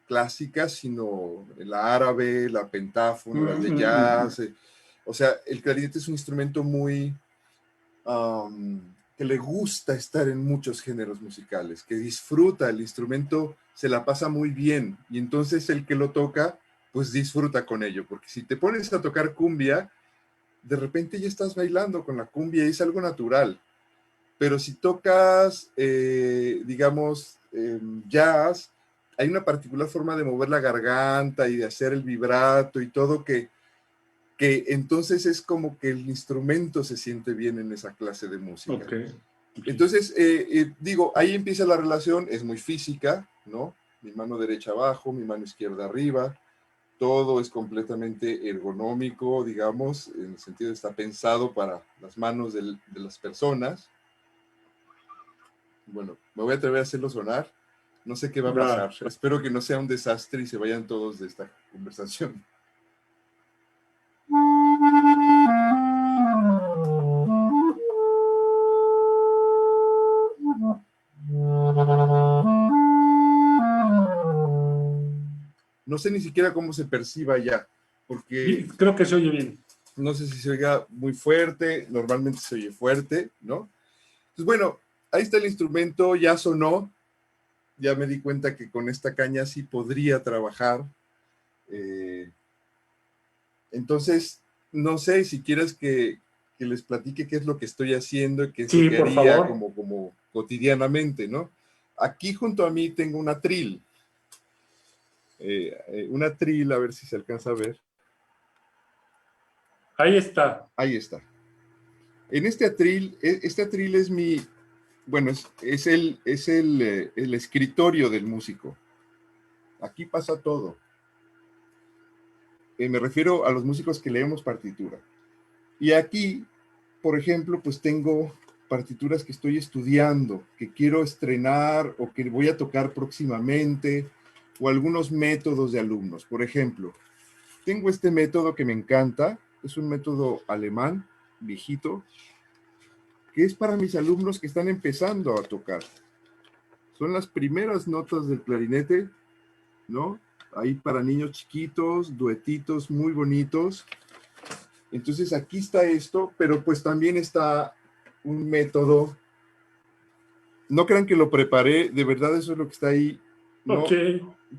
clásica, sino la árabe, la pentáfona, las de jazz. O sea, el clarinete es un instrumento muy que le gusta estar en muchos géneros musicales, que disfruta el instrumento, se la pasa muy bien, y entonces el que lo toca pues disfruta con ello, porque si te pones a tocar cumbia, de repente ya estás bailando con la cumbia y es algo natural. Pero si tocas, digamos, jazz, hay una particular forma de mover la garganta y de hacer el vibrato y todo que entonces es como que el instrumento se siente bien en esa clase de música. Okay. Entonces, digo, ahí empieza la relación, es muy física, ¿no? Mi mano derecha abajo, mi mano izquierda arriba. Todo es completamente ergonómico, digamos, en el sentido de está pensado para las manos de las personas. Bueno, me voy a atrever a hacerlo sonar. No sé qué va a pasar. Espero que no sea un desastre y se vayan todos de esta conversación. No sé ni siquiera cómo se perciba ya, porque creo que se oye bien. No sé si se oiga muy fuerte, normalmente se oye fuerte, ¿no? Entonces, bueno, ahí está el instrumento, ya sonó, ya me di cuenta que con esta caña sí podría trabajar. Entonces, no sé si quieres que les platique qué es lo que estoy haciendo y qué es lo que haría como cotidianamente, ¿no? Aquí junto a mí tengo un atril. Un atril, a ver si se alcanza a ver. Ahí está. Ahí está. En este atril es mi, bueno, es el escritorio del músico. Aquí pasa todo. Me refiero a los músicos que leemos partitura. Y aquí, por ejemplo, pues tengo partituras que estoy estudiando, que quiero estrenar o que voy a tocar próximamente, o algunos métodos de alumnos. Por ejemplo, tengo este método que me encanta, es un método alemán, viejito, que es para mis alumnos que están empezando a tocar. Son las primeras notas del clarinete, ¿no? Ahí para niños chiquitos, duetitos muy bonitos. Entonces aquí está esto, pero pues también está un método. No crean que lo preparé, de verdad eso es lo que está ahí, ¿no?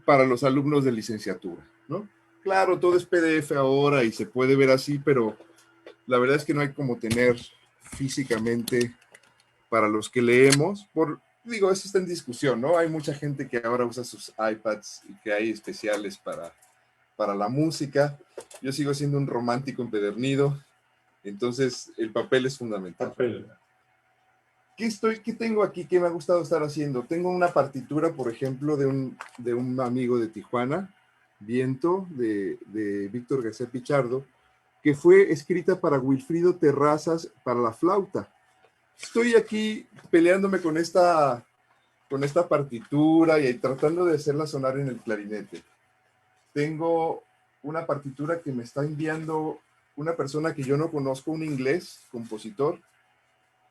Para los alumnos de licenciatura, ¿no? Claro, todo es PDF ahora y se puede ver así, pero la verdad es que no hay como tener físicamente para los que leemos, digo, eso está en discusión, ¿no? Hay mucha gente que ahora usa sus iPads y que hay especiales para para la música. Yo sigo siendo un romántico empedernido, entonces el papel es fundamental. ¿Qué tengo aquí? ¿Qué me ha gustado estar haciendo? Tengo una partitura, por ejemplo, de un amigo de Tijuana, Viento, de Víctor García Pichardo, que fue escrita para Wilfrido Terrazas para la flauta. Estoy aquí peleándome con esta partitura y tratando de hacerla sonar en el clarinete. Tengo una partitura que me está enviando una persona que yo no conozco, un inglés, compositor,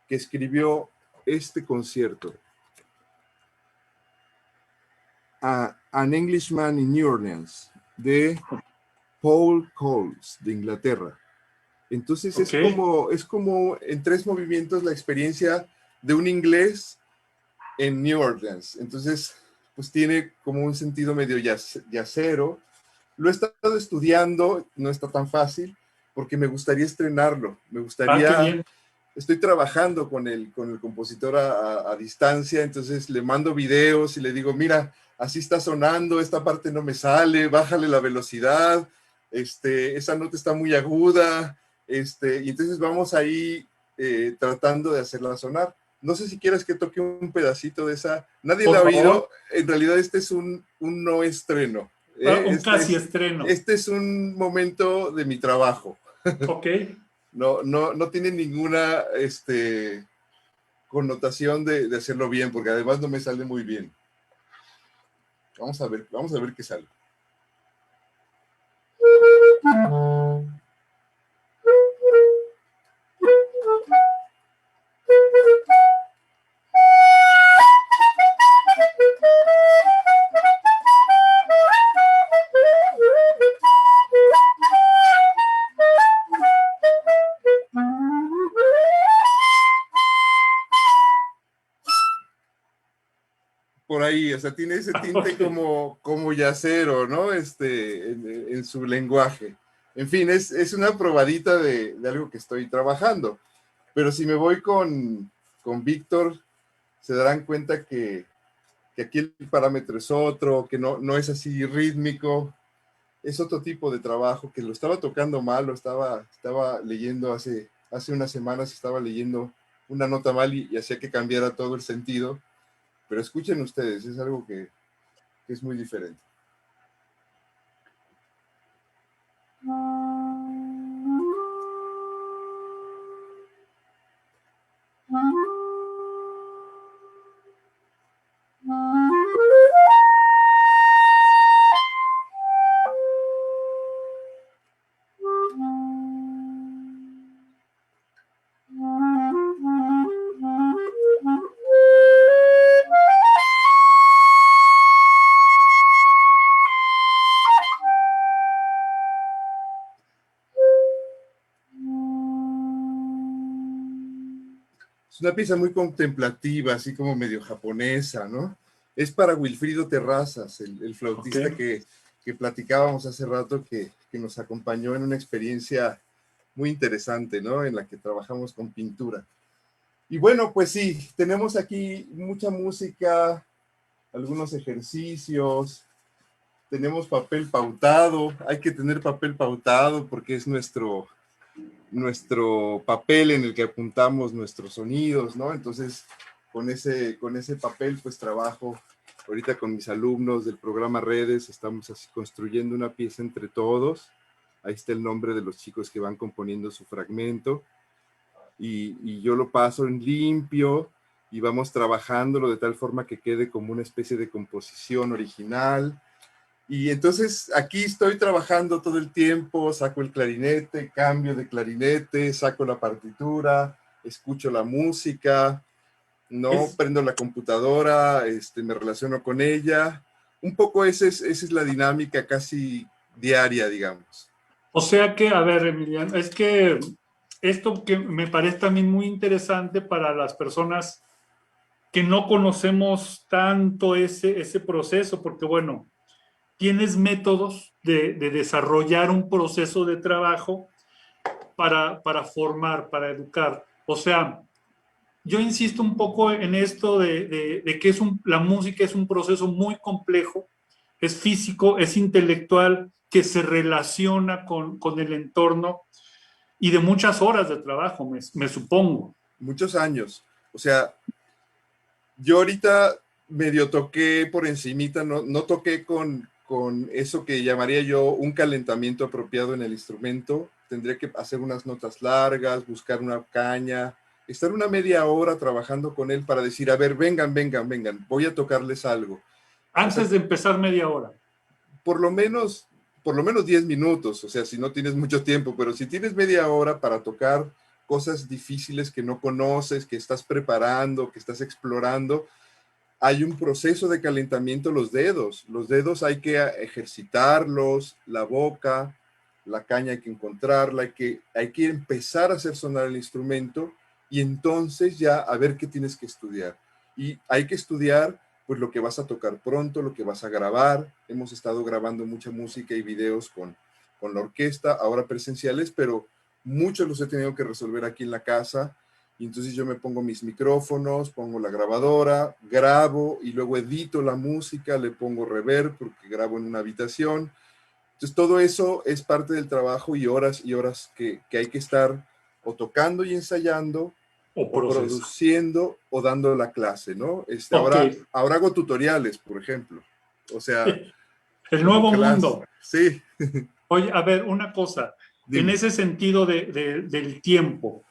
que escribió este concierto. An Englishman in New Orleans, de Paul Coles, de Inglaterra. Entonces es como en 3 movimientos la experiencia de un inglés en New Orleans. Entonces, pues tiene como un sentido medio yacero. Lo he estado estudiando, no está tan fácil, porque me gustaría estrenarlo. Me gustaría... Estoy trabajando con el compositor a distancia, entonces le mando videos y le digo, mira, así está sonando, esta parte no me sale, bájale la velocidad, esa nota está muy aguda, y entonces vamos ahí tratando de hacerla sonar. No sé si quieres que toque un pedacito de esa. Nadie la ha oído, en realidad este es un no estreno. Un casi estreno. Este es un momento de mi trabajo. Ok. No tiene ninguna connotación de hacerlo bien, porque además no me sale muy bien. Vamos a ver qué sale. Por ahí, o sea, tiene ese tinte como yacero, ¿no? En su lenguaje. En fin, es una probadita de algo que estoy trabajando. Pero si me voy con Víctor, se darán cuenta que aquí el parámetro es otro, que no es así rítmico. Es otro tipo de trabajo, que lo estaba tocando mal, lo estaba leyendo hace unas semanas, estaba leyendo una nota mal y hacía que cambiara todo el sentido. Pero escuchen ustedes, es algo que es muy diferente. Es una pieza muy contemplativa, así como medio japonesa, ¿no? Es para Wilfrido Terrazas, el flautista que platicábamos hace rato, que nos acompañó en una experiencia muy interesante, ¿no? En la que trabajamos con pintura. Y bueno, pues sí, tenemos aquí mucha música, algunos ejercicios, tenemos papel pautado, hay que tener papel pautado porque es nuestro papel en el que apuntamos nuestros sonidos, ¿no? Entonces, con ese papel, pues trabajo ahorita con mis alumnos del programa Redes, estamos así construyendo una pieza entre todos. Ahí está el nombre de los chicos que van componiendo su fragmento. Y yo lo paso en limpio y vamos trabajándolo de tal forma que quede como una especie de composición original. Y entonces aquí estoy trabajando todo el tiempo, saco el clarinete, cambio de clarinete, saco la partitura, escucho la música, prendo la computadora, me relaciono con ella. Un poco esa es la dinámica casi diaria, digamos. O sea que, a ver, Emiliano, es que esto que me parece también muy interesante para las personas que no conocemos tanto ese proceso, porque bueno, tienes métodos de desarrollar un proceso de trabajo para formar, para educar. O sea, yo insisto un poco en esto de que la música es un proceso muy complejo, es físico, es intelectual que se relaciona con el entorno y de muchas horas de trabajo, me supongo. Muchos años. O sea, yo ahorita medio toqué por encimita, no toqué con eso que llamaría yo un calentamiento apropiado en el instrumento. Tendría que hacer unas notas largas, buscar una caña, estar una media hora trabajando con él para decir, a ver, vengan, voy a tocarles algo. Antes de empezar media hora. Por lo menos 10 minutos, o sea, si no tienes mucho tiempo, pero si tienes media hora para tocar cosas difíciles que no conoces, que estás preparando, que estás explorando, hay un proceso de calentamiento los dedos. Los dedos hay que ejercitarlos, la boca, la caña hay que encontrarla, hay que empezar a hacer sonar el instrumento y entonces ya a ver qué tienes que estudiar. Y hay que estudiar pues lo que vas a tocar pronto, lo que vas a grabar. Hemos estado grabando mucha música y videos con la orquesta, ahora presenciales, pero muchos los he tenido que resolver aquí en la casa. Y entonces yo me pongo mis micrófonos, pongo la grabadora, grabo y luego edito la música, le pongo reverb porque grabo en una habitación. Entonces todo eso es parte del trabajo y horas que hay que estar o tocando y ensayando, o produciendo o dando la clase, ¿no? Okay. Ahora hago tutoriales, por ejemplo. O sea... El nuevo mundo. Sí. Oye, a ver, una cosa. Dime. En ese sentido del tiempo,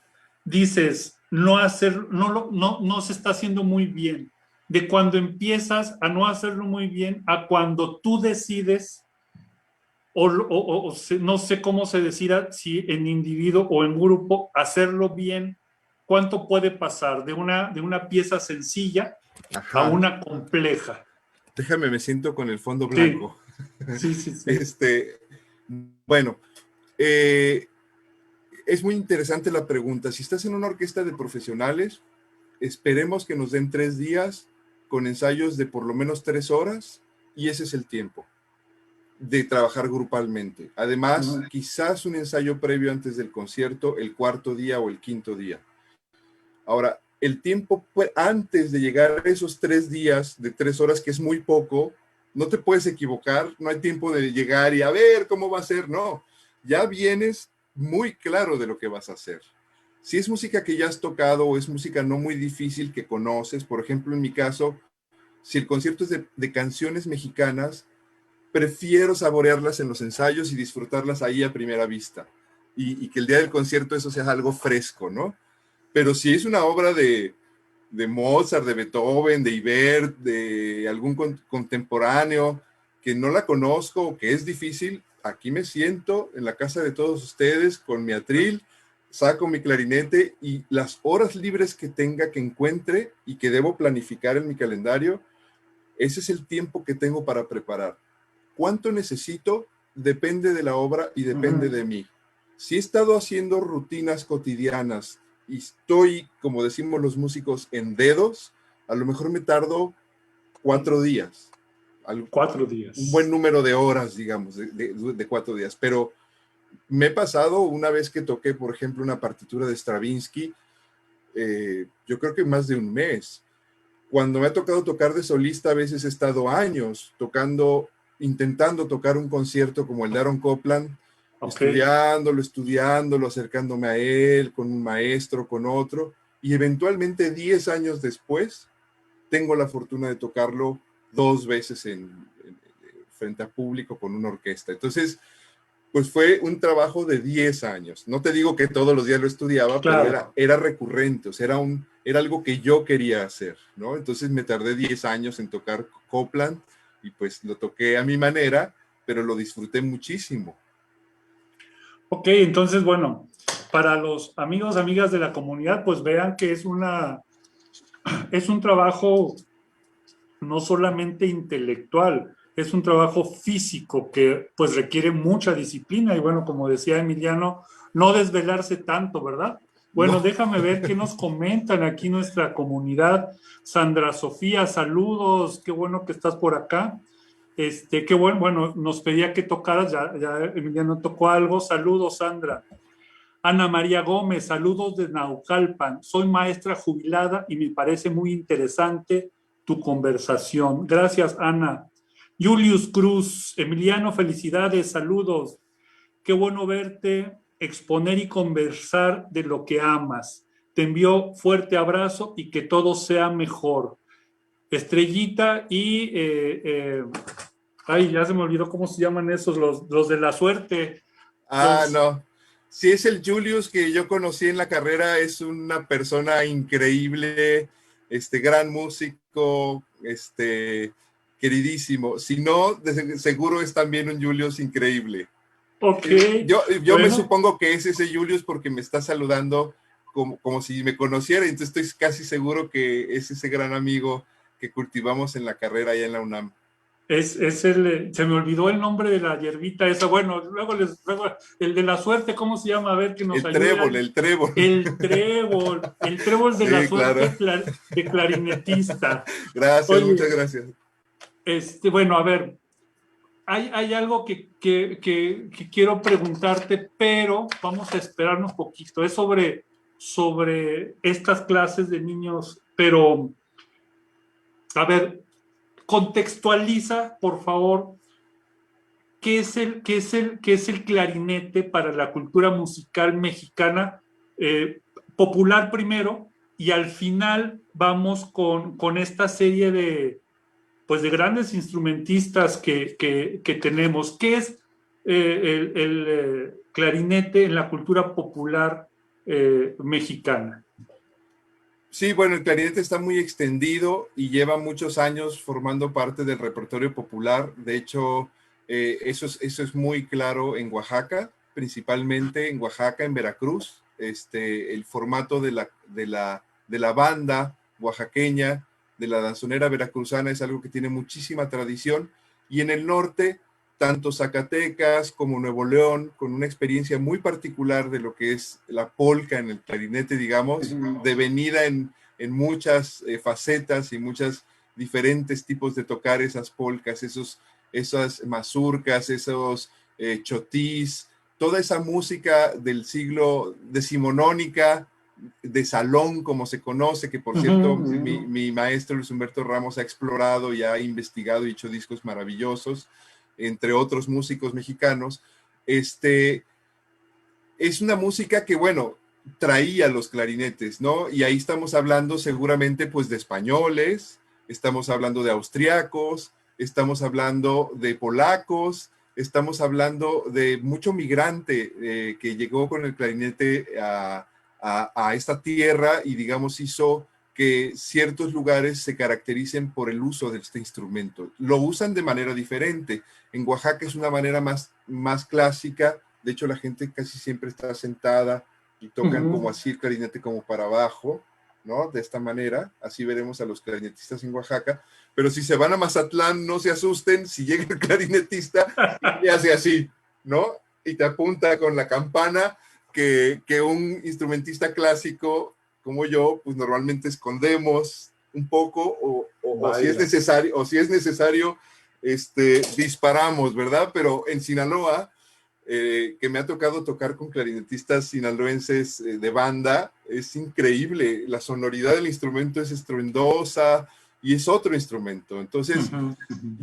dices, no se está haciendo muy bien. De cuando empiezas a no hacerlo muy bien, a cuando tú decides, no sé cómo se decida, si en individuo o en grupo, hacerlo bien, ¿cuánto puede pasar de una pieza sencilla a una compleja? Déjame, me siento con el fondo blanco. Sí. Bueno, es muy interesante la pregunta. Si estás en una orquesta de profesionales, esperemos que nos den 3 días con ensayos de por lo menos 3 horas y ese es el tiempo de trabajar grupalmente. Además, quizás un ensayo previo antes del concierto, el 4.º día o el 5.º día. Ahora, el tiempo antes de llegar a esos 3 días de 3 horas, que es muy poco, no te puedes equivocar, no hay tiempo de llegar y a ver cómo va a ser, no. Ya vienes muy claro de lo que vas a hacer. Si es música que ya has tocado o es música no muy difícil que conoces, por ejemplo, en mi caso, si el concierto es de canciones mexicanas, prefiero saborearlas en los ensayos y disfrutarlas ahí a primera vista. Y que el día del concierto eso sea algo fresco, ¿no? Pero si es una obra de Mozart, de Beethoven, de Ibert, de algún contemporáneo que no la conozco o que es difícil, aquí me siento en la casa de todos ustedes con mi atril, saco mi clarinete y las horas libres que tenga, que encuentre y que debo planificar en mi calendario, ese es el tiempo que tengo para preparar. ¿Cuánto necesito? Depende de la obra y depende de mí. Si he estado haciendo rutinas cotidianas y estoy, como decimos los músicos, en dedos, a lo mejor me tardo 4 días. 4 días. Un buen número de horas, digamos, de 4 días. Pero me he pasado una vez que toqué, por ejemplo, una partitura de Stravinsky, yo creo que más de un mes. Cuando me ha tocado tocar de solista, a veces he estado años intentando tocar un concierto como el de Aaron Copland, estudiándolo, acercándome a él, con un maestro, con otro, y eventualmente 10 años después tengo la fortuna de tocarlo 2 veces frente a público con una orquesta. Entonces, pues fue un trabajo de 10 años. No te digo que todos los días lo estudiaba, claro, pero era recurrente, o sea, era algo que yo quería hacer, ¿no? Entonces me tardé 10 años en tocar Copland y pues lo toqué a mi manera, pero lo disfruté muchísimo. Ok, entonces, bueno, para los amigos, amigas de la comunidad, pues vean que es un trabajo no solamente intelectual, es un trabajo físico que pues requiere mucha disciplina y bueno, como decía Emiliano, no desvelarse tanto, ¿verdad? Bueno, no. Déjame ver qué nos comentan aquí nuestra comunidad. Sandra Sofía, saludos, qué bueno que estás por acá. Qué bueno, nos pedía que tocaras, ya Emiliano tocó algo. Saludos, Sandra. Ana María Gómez, saludos de Naucalpan. Soy maestra jubilada y me parece muy interesante tu conversación. Gracias, Ana. Julius Cruz, Emiliano, felicidades, saludos. Qué bueno verte, exponer y conversar de lo que amas. Te envío fuerte abrazo y que todo sea mejor. Estrellita y... ay, ya se me olvidó cómo se llaman esos, los de la suerte. No. Sí, es el Julius que yo conocí en la carrera, es una persona increíble, gran músico, queridísimo. Si no, seguro es también un Julius increíble. Ok. Yo bueno. Me supongo que es ese Julius porque me está saludando como si me conociera, entonces estoy casi seguro que es ese gran amigo que cultivamos en la carrera allá en la UNAM. Se me olvidó el nombre de la hierbita esa. Bueno, luego el de la suerte, ¿cómo se llama? A ver que nos ayude. El trébol. El trébol de sí, la suerte, claro. de clarinetista. Gracias, oye, muchas gracias. Bueno, a ver, hay algo que quiero preguntarte, pero vamos a esperarnos un poquito. Es sobre estas clases de niños, pero, a ver, contextualiza, por favor, qué es el clarinete para la cultura musical mexicana, popular primero, y al final vamos con esta serie de grandes instrumentistas que tenemos. ¿Qué es el clarinete en la cultura popular mexicana? Sí, bueno, el clarinete está muy extendido y lleva muchos años formando parte del repertorio popular. De hecho, eso es muy claro en Oaxaca, principalmente en Oaxaca, en Veracruz. El formato de la banda oaxaqueña, de la danzonera veracruzana, es algo que tiene muchísima tradición. Y en el norte, tanto Zacatecas como Nuevo León, con una experiencia muy particular de lo que es la polca en el clarinete, digamos, devenida en muchas facetas y muchos diferentes tipos de tocar esas polcas, esas mazurcas, esos chotís, toda esa música del siglo decimonónica, de salón, como se conoce, que por cierto, mi maestro Luis Humberto Ramos ha explorado y ha investigado y hecho discos maravillosos, entre otros músicos mexicanos. Es una música que, bueno, traía los clarinetes, ¿no? Y ahí estamos hablando seguramente pues de españoles, estamos hablando de austriacos, estamos hablando de polacos, estamos hablando de mucho migrante que llegó con el clarinete a esta tierra y digamos hizo que ciertos lugares se caractericen por el uso de este instrumento. Lo usan de manera diferente. En Oaxaca es una manera más clásica. De hecho, la gente casi siempre está sentada y tocan como así el clarinete como para abajo, ¿no? De esta manera. Así veremos a los clarinetistas en Oaxaca. Pero si se van a Mazatlán, no se asusten. Si llega el clarinetista y hace así, ¿no? Y te apunta con la campana que un instrumentista clásico como yo, pues normalmente escondemos un poco o si es necesario, disparamos, ¿verdad? Pero en Sinaloa, que me ha tocado tocar con clarinetistas sinaloenses de banda, es increíble. La sonoridad del instrumento es estruendosa y es otro instrumento. Entonces,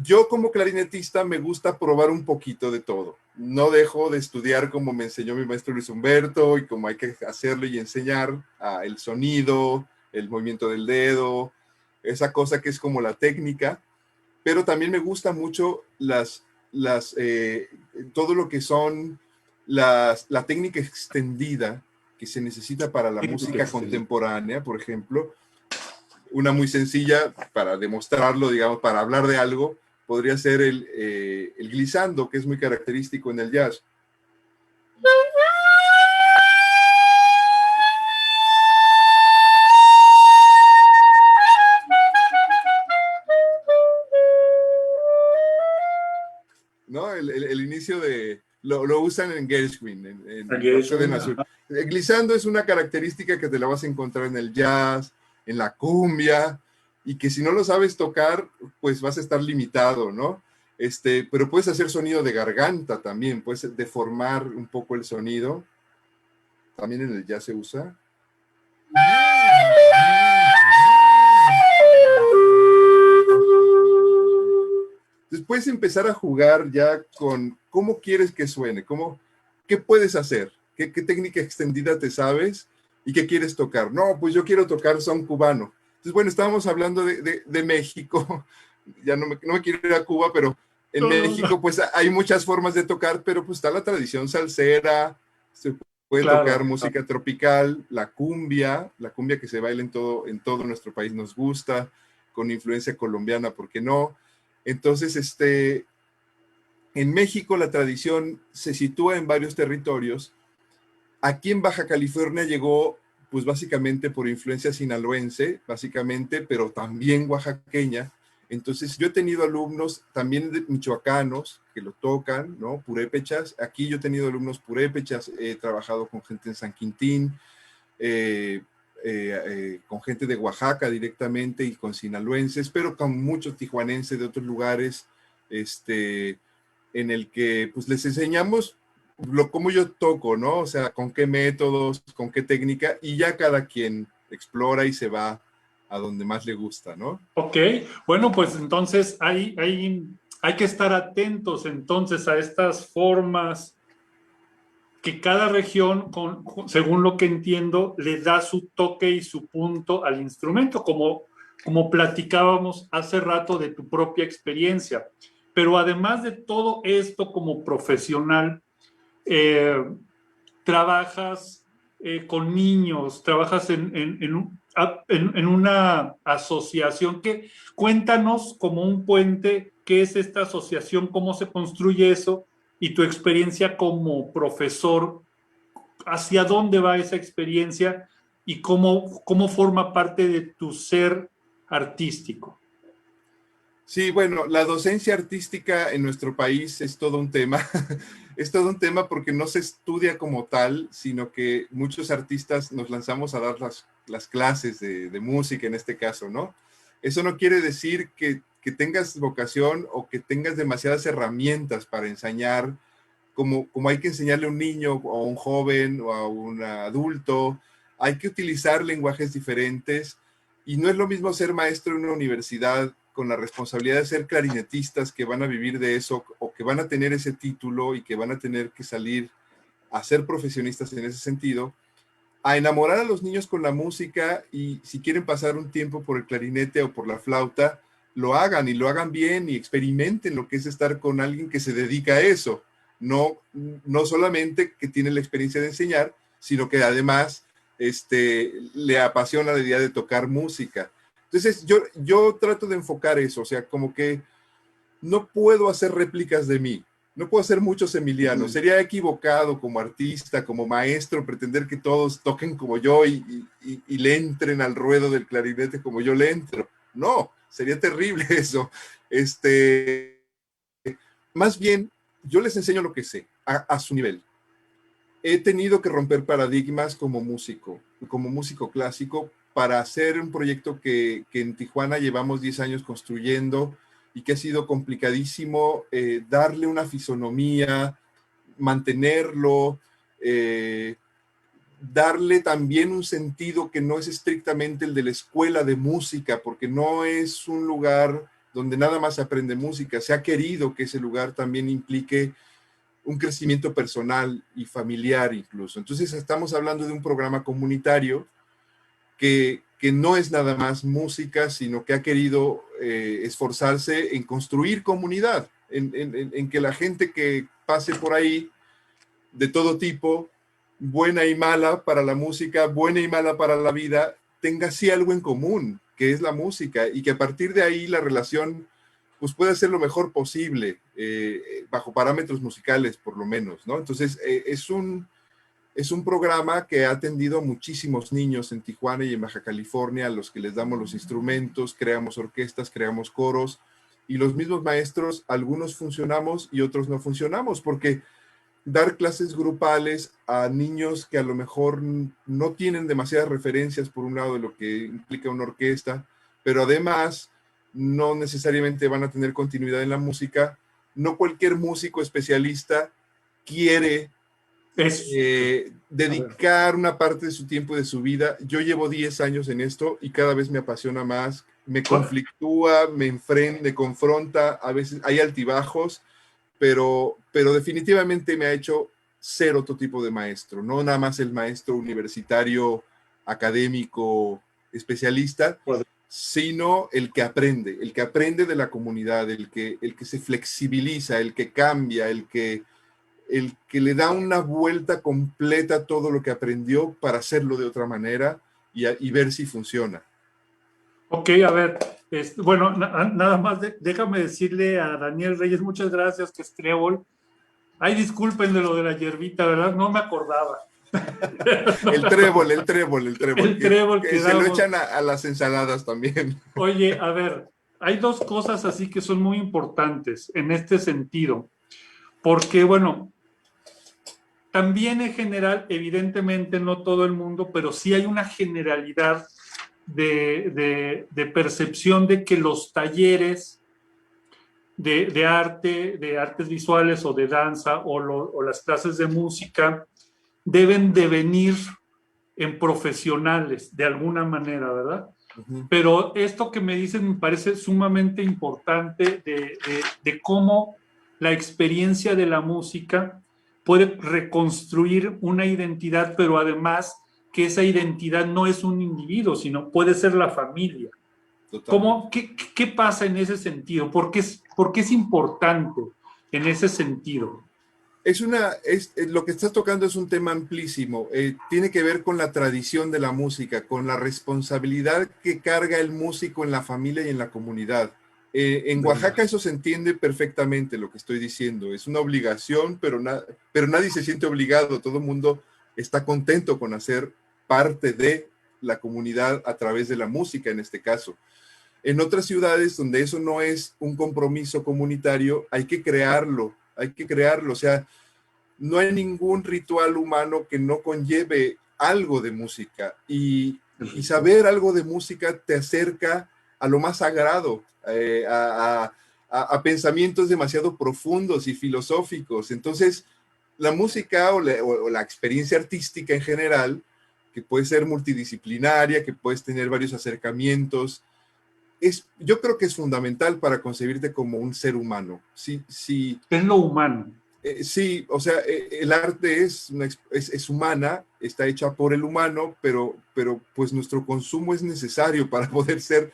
yo como clarinetista me gusta probar un poquito de todo. No dejo de estudiar como me enseñó mi maestro Luis Humberto y como hay que hacerlo y enseñar el sonido, el movimiento del dedo, esa cosa que es como la técnica, pero también me gusta mucho todo lo que son la técnica extendida que se necesita para la música contemporánea, por ejemplo. Una muy sencilla para demostrarlo, digamos, para hablar de algo, podría ser el glissando, que es muy característico en el jazz. ¿No? El inicio de... Lo usan en Gershwin, en Rhapsody en Azul. El glissando es una característica que te la vas a encontrar en el jazz, en la cumbia, y que si no lo sabes tocar, pues vas a estar limitado, ¿no? Pero puedes hacer sonido de garganta también, puedes deformar un poco el sonido. También en el jazz se usa. Entonces puedes empezar a jugar ya con cómo quieres que suene, qué puedes hacer, qué técnica extendida te sabes y qué quieres tocar. No, pues yo quiero tocar son cubano. Entonces, bueno, estábamos hablando de México, ya no me quiero ir a Cuba, pero en México pues hay muchas formas de tocar, pero pues está la tradición salsera, se puede tocar música tropical, la cumbia que se baila en todo nuestro país nos gusta, con influencia colombiana, ¿por qué no? Entonces, en México la tradición se sitúa en varios territorios. Aquí en Baja California llegó, pues básicamente por influencia sinaloense, básicamente, pero también oaxaqueña. Entonces yo he tenido alumnos también de michoacanos que lo tocan, ¿no? Purépechas. Aquí yo he tenido alumnos purépechas, he trabajado con gente en San Quintín, con gente de Oaxaca directamente y con sinaloenses, pero con muchos tijuanenses de otros lugares, en el que pues les enseñamos cómo yo toco, ¿no? O sea, con qué métodos, con qué técnica, y ya cada quien explora y se va a donde más le gusta, ¿no? Ok, bueno, pues entonces hay que estar atentos entonces a estas formas que cada región, según lo que entiendo, le da su toque y su punto al instrumento, como platicábamos hace rato de tu propia experiencia. Pero además de todo esto como profesional, trabajas con niños, trabajas en una asociación. Cuéntanos como un puente qué es esta asociación, cómo se construye eso y tu experiencia como profesor, hacia dónde va esa experiencia y cómo forma parte de tu ser artístico. Sí, bueno, la docencia artística en nuestro país es todo un tema. Es todo un tema porque no se estudia como tal, sino que muchos artistas nos lanzamos a dar las clases de música en este caso, ¿no? Eso no quiere decir que tengas vocación o que tengas demasiadas herramientas para enseñar, como hay que enseñarle a un niño o a un joven o a un adulto. Hay que utilizar lenguajes diferentes y no es lo mismo ser maestro en una universidad con la responsabilidad de ser clarinetistas que van a vivir de eso o que van a tener ese título y que van a tener que salir a ser profesionistas en ese sentido, a enamorar a los niños con la música y si quieren pasar un tiempo por el clarinete o por la flauta, lo hagan y lo hagan bien y experimenten lo que es estar con alguien que se dedica a eso. No solamente que tiene la experiencia de enseñar, sino que además le apasiona la idea de tocar música. Entonces yo trato de enfocar eso, o sea, como que no puedo hacer réplicas de mí, no puedo hacer muchos Emilianos. Sería equivocado como artista, como maestro, pretender que todos toquen como yo y le entren al ruedo del clarinete como yo le entro. No, sería terrible eso. Más bien, yo les enseño lo que sé, a su nivel. He tenido que romper paradigmas como músico clásico, para hacer un proyecto que en Tijuana llevamos 10 años construyendo y que ha sido complicadísimo, darle una fisonomía, mantenerlo, darle también un sentido que no es estrictamente el de la escuela de música, porque no es un lugar donde nada más se aprende música. Se ha querido que ese lugar también implique un crecimiento personal y familiar incluso. Entonces estamos hablando de un programa comunitario que no es nada más música, sino que ha querido esforzarse en construir comunidad, en que la gente que pase por ahí, de todo tipo, buena y mala para la música, buena y mala para la vida, tenga sí algo en común, que es la música, y que a partir de ahí la relación pues puede ser lo mejor posible, bajo parámetros musicales por lo menos, ¿no? Entonces es un programa que ha atendido a muchísimos niños en Tijuana y en Baja California, a los que les damos los instrumentos, creamos orquestas, creamos coros, y los mismos maestros, algunos funcionamos y otros no funcionamos, porque dar clases grupales a niños que a lo mejor no tienen demasiadas referencias, por un lado, de lo que implica una orquesta, pero además no necesariamente van a tener continuidad en la música. No cualquier músico especialista quiere dedicar una parte de su tiempo y de su vida. Yo llevo 10 años en esto y cada vez me apasiona más me conflictúa, me confronta, a veces hay altibajos, pero definitivamente me ha hecho ser otro tipo de maestro, no nada más el maestro universitario, académico, especialista, sino el que aprende de la comunidad, el que se flexibiliza, el que cambia, el que le da una vuelta completa a todo lo que aprendió para hacerlo de otra manera y ver si funciona. Ok, a ver, bueno, nada más déjame decirle a Daniel Reyes, muchas gracias, que es trébol. Ay, disculpen de lo de la hierbita, ¿verdad? No me acordaba. El trébol. El trébol que se lo echan a las ensaladas también. Oye, a ver, hay dos cosas así que son muy importantes en este sentido, porque bueno, también en general, evidentemente no todo el mundo, pero sí hay una generalidad de percepción de que los talleres de arte, de artes visuales o de danza o las clases de música deben de venir en profesionales de alguna manera, ¿verdad? Uh-huh. Pero esto que me dicen me parece sumamente importante de cómo la experiencia de la música puede reconstruir una identidad, pero además que esa identidad no es un individuo, sino puede ser la familia. ¿Cómo, qué pasa en ese sentido? ¿Por qué es importante en ese sentido? Lo que estás tocando es un tema amplísimo. Tiene que ver con la tradición de la música, con la responsabilidad que carga el músico en la familia y en la comunidad. En Oaxaca eso se entiende perfectamente lo que estoy diciendo. Es una obligación, pero nadie se siente obligado. Todo el mundo está contento con hacer parte de la comunidad a través de la música, en este caso. En otras ciudades donde eso no es un compromiso comunitario, hay que crearlo. O sea, no hay ningún ritual humano que no conlleve algo de música. Y saber algo de música te acerca a lo más sagrado, a pensamientos demasiado profundos y filosóficos. Entonces, la música o la experiencia artística en general, que puede ser multidisciplinaria, que puedes tener varios acercamientos, yo creo que es fundamental para concebirte como un ser humano. Sí. Es lo humano. Sí, o sea, el arte es humana, está hecha por el humano, pero pues nuestro consumo es necesario para poder ser,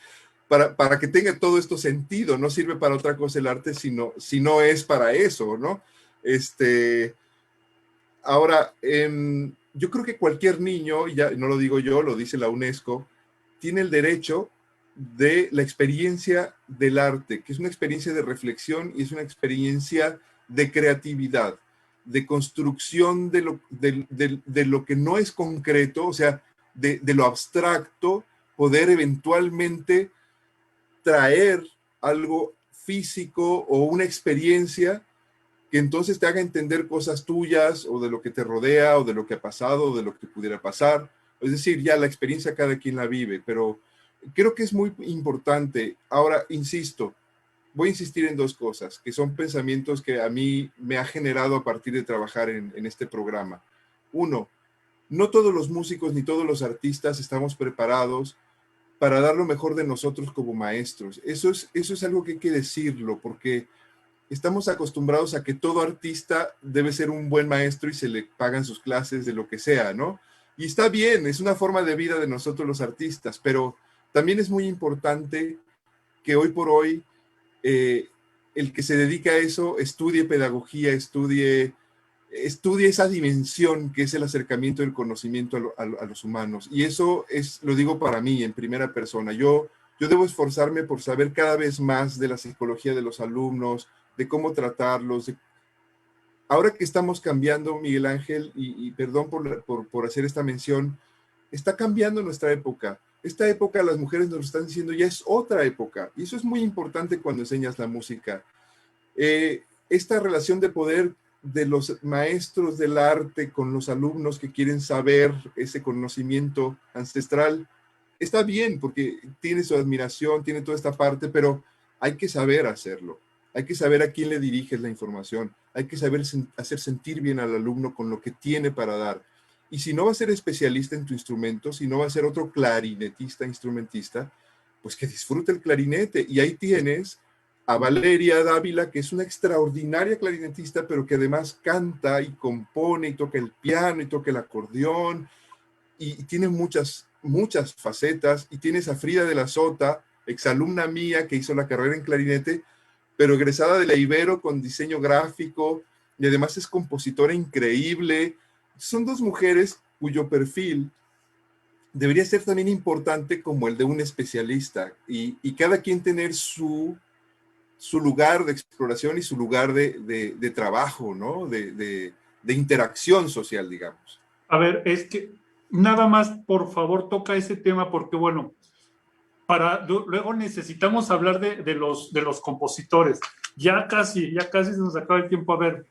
para que tenga todo esto sentido. No sirve para otra cosa el arte si no es para eso, ¿no? Ahora, yo creo que cualquier niño, ya no lo digo yo, lo dice la UNESCO, tiene el derecho de la experiencia del arte, que es una experiencia de reflexión y es una experiencia de creatividad, de construcción de lo que no es concreto, o sea, de lo abstracto, poder eventualmente traer algo físico o una experiencia que entonces te haga entender cosas tuyas o de lo que te rodea o de lo que ha pasado o de lo que pudiera pasar. Es decir, ya la experiencia cada quien la vive, pero creo que es muy importante. Ahora, insisto, voy a insistir en dos cosas, que son pensamientos que a mí me ha generado a partir de trabajar en este programa. Uno, no todos los músicos ni todos los artistas estamos preparados para dar lo mejor de nosotros como maestros. Eso es algo que hay que decirlo, porque estamos acostumbrados a que todo artista debe ser un buen maestro y se le pagan sus clases de lo que sea, ¿no? Y está bien, es una forma de vida de nosotros los artistas, pero también es muy importante que hoy por hoy el que se dedica a eso estudie pedagogía, estudie esa dimensión que es el acercamiento del conocimiento a los humanos. Y eso lo digo para mí en primera persona. Yo debo esforzarme por saber cada vez más de la psicología de los alumnos, de cómo tratarlos. Ahora que estamos cambiando, Miguel Ángel, y perdón por hacer esta mención, está cambiando nuestra época. Esta época, las mujeres nos lo están diciendo, ya es otra época. Y eso es muy importante cuando enseñas la música. Esta relación de poder de los maestros del arte con los alumnos que quieren saber ese conocimiento ancestral, está bien porque tiene su admiración, tiene toda esta parte, pero hay que saber hacerlo. Hay que saber a quién le diriges la información. Hay que saber hacer sentir bien al alumno con lo que tiene para dar. Y si no va a ser especialista en tu instrumento, si no va a ser otro clarinetista, instrumentista, pues que disfrute el clarinete. Y ahí tienes a Valeria Dávila, que es una extraordinaria clarinetista, pero que además canta y compone y toca el piano y toca el acordeón y tiene muchas facetas. Y tienes a Frida de la Sota, exalumna mía que hizo la carrera en clarinete, pero egresada de la Ibero con diseño gráfico y además es compositora increíble. Son dos mujeres cuyo perfil debería ser también importante como el de un especialista y cada quien tener su lugar de exploración y su lugar de trabajo, ¿no? De interacción social, digamos. A ver, es que nada más, por favor, toca ese tema porque, bueno, luego necesitamos hablar de los compositores. Ya casi se nos acaba el tiempo. A ver,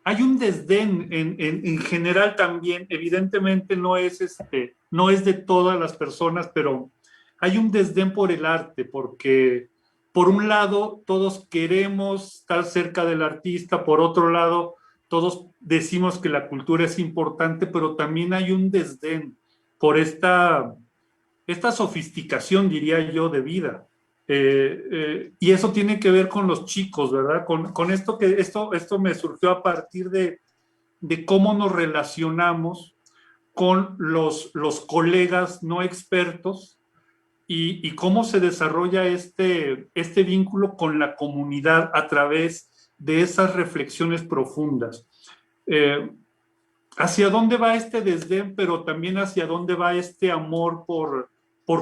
hay un desdén en general también, evidentemente no es de todas las personas, pero hay un desdén por el arte, porque por un lado todos queremos estar cerca del artista, por otro lado todos decimos que la cultura es importante, pero también hay un desdén por esta sofisticación, diría yo, de vida. Y eso tiene que ver con los chicos, ¿verdad? Con esto me surgió a partir de cómo nos relacionamos con los colegas no expertos y cómo se desarrolla este vínculo con la comunidad a través de esas reflexiones profundas. ¿Hacia dónde va este desdén, pero también hacia dónde va este amor por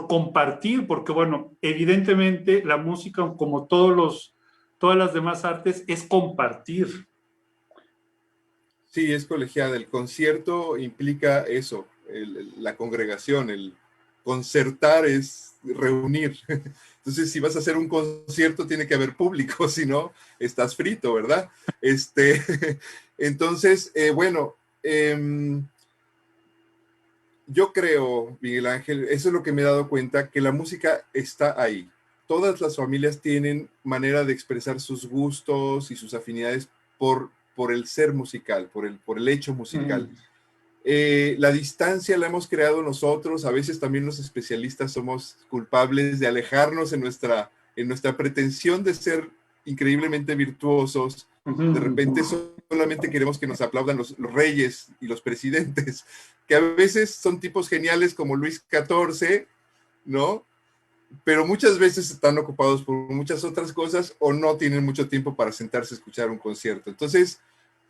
compartir? Porque, bueno, evidentemente la música, como todas las demás artes, es compartir. Sí, es colegiada. El concierto implica eso, la congregación, el concertar es reunir. Entonces, si vas a hacer un concierto, tiene que haber público, si no, estás frito, ¿verdad? Entonces, bueno, yo creo, Miguel Ángel, eso es lo que me he dado cuenta, que la música está ahí. Todas las familias tienen manera de expresar sus gustos y sus afinidades por el ser musical, por el hecho musical. La distancia la hemos creado nosotros, a veces también los especialistas somos culpables de alejarnos en nuestra pretensión de ser increíblemente virtuosos. De repente solamente queremos que nos aplaudan los reyes y los presidentes, que a veces son tipos geniales como Luis XIV, ¿no? Pero muchas veces están ocupados por muchas otras cosas o no tienen mucho tiempo para sentarse a escuchar un concierto. Entonces,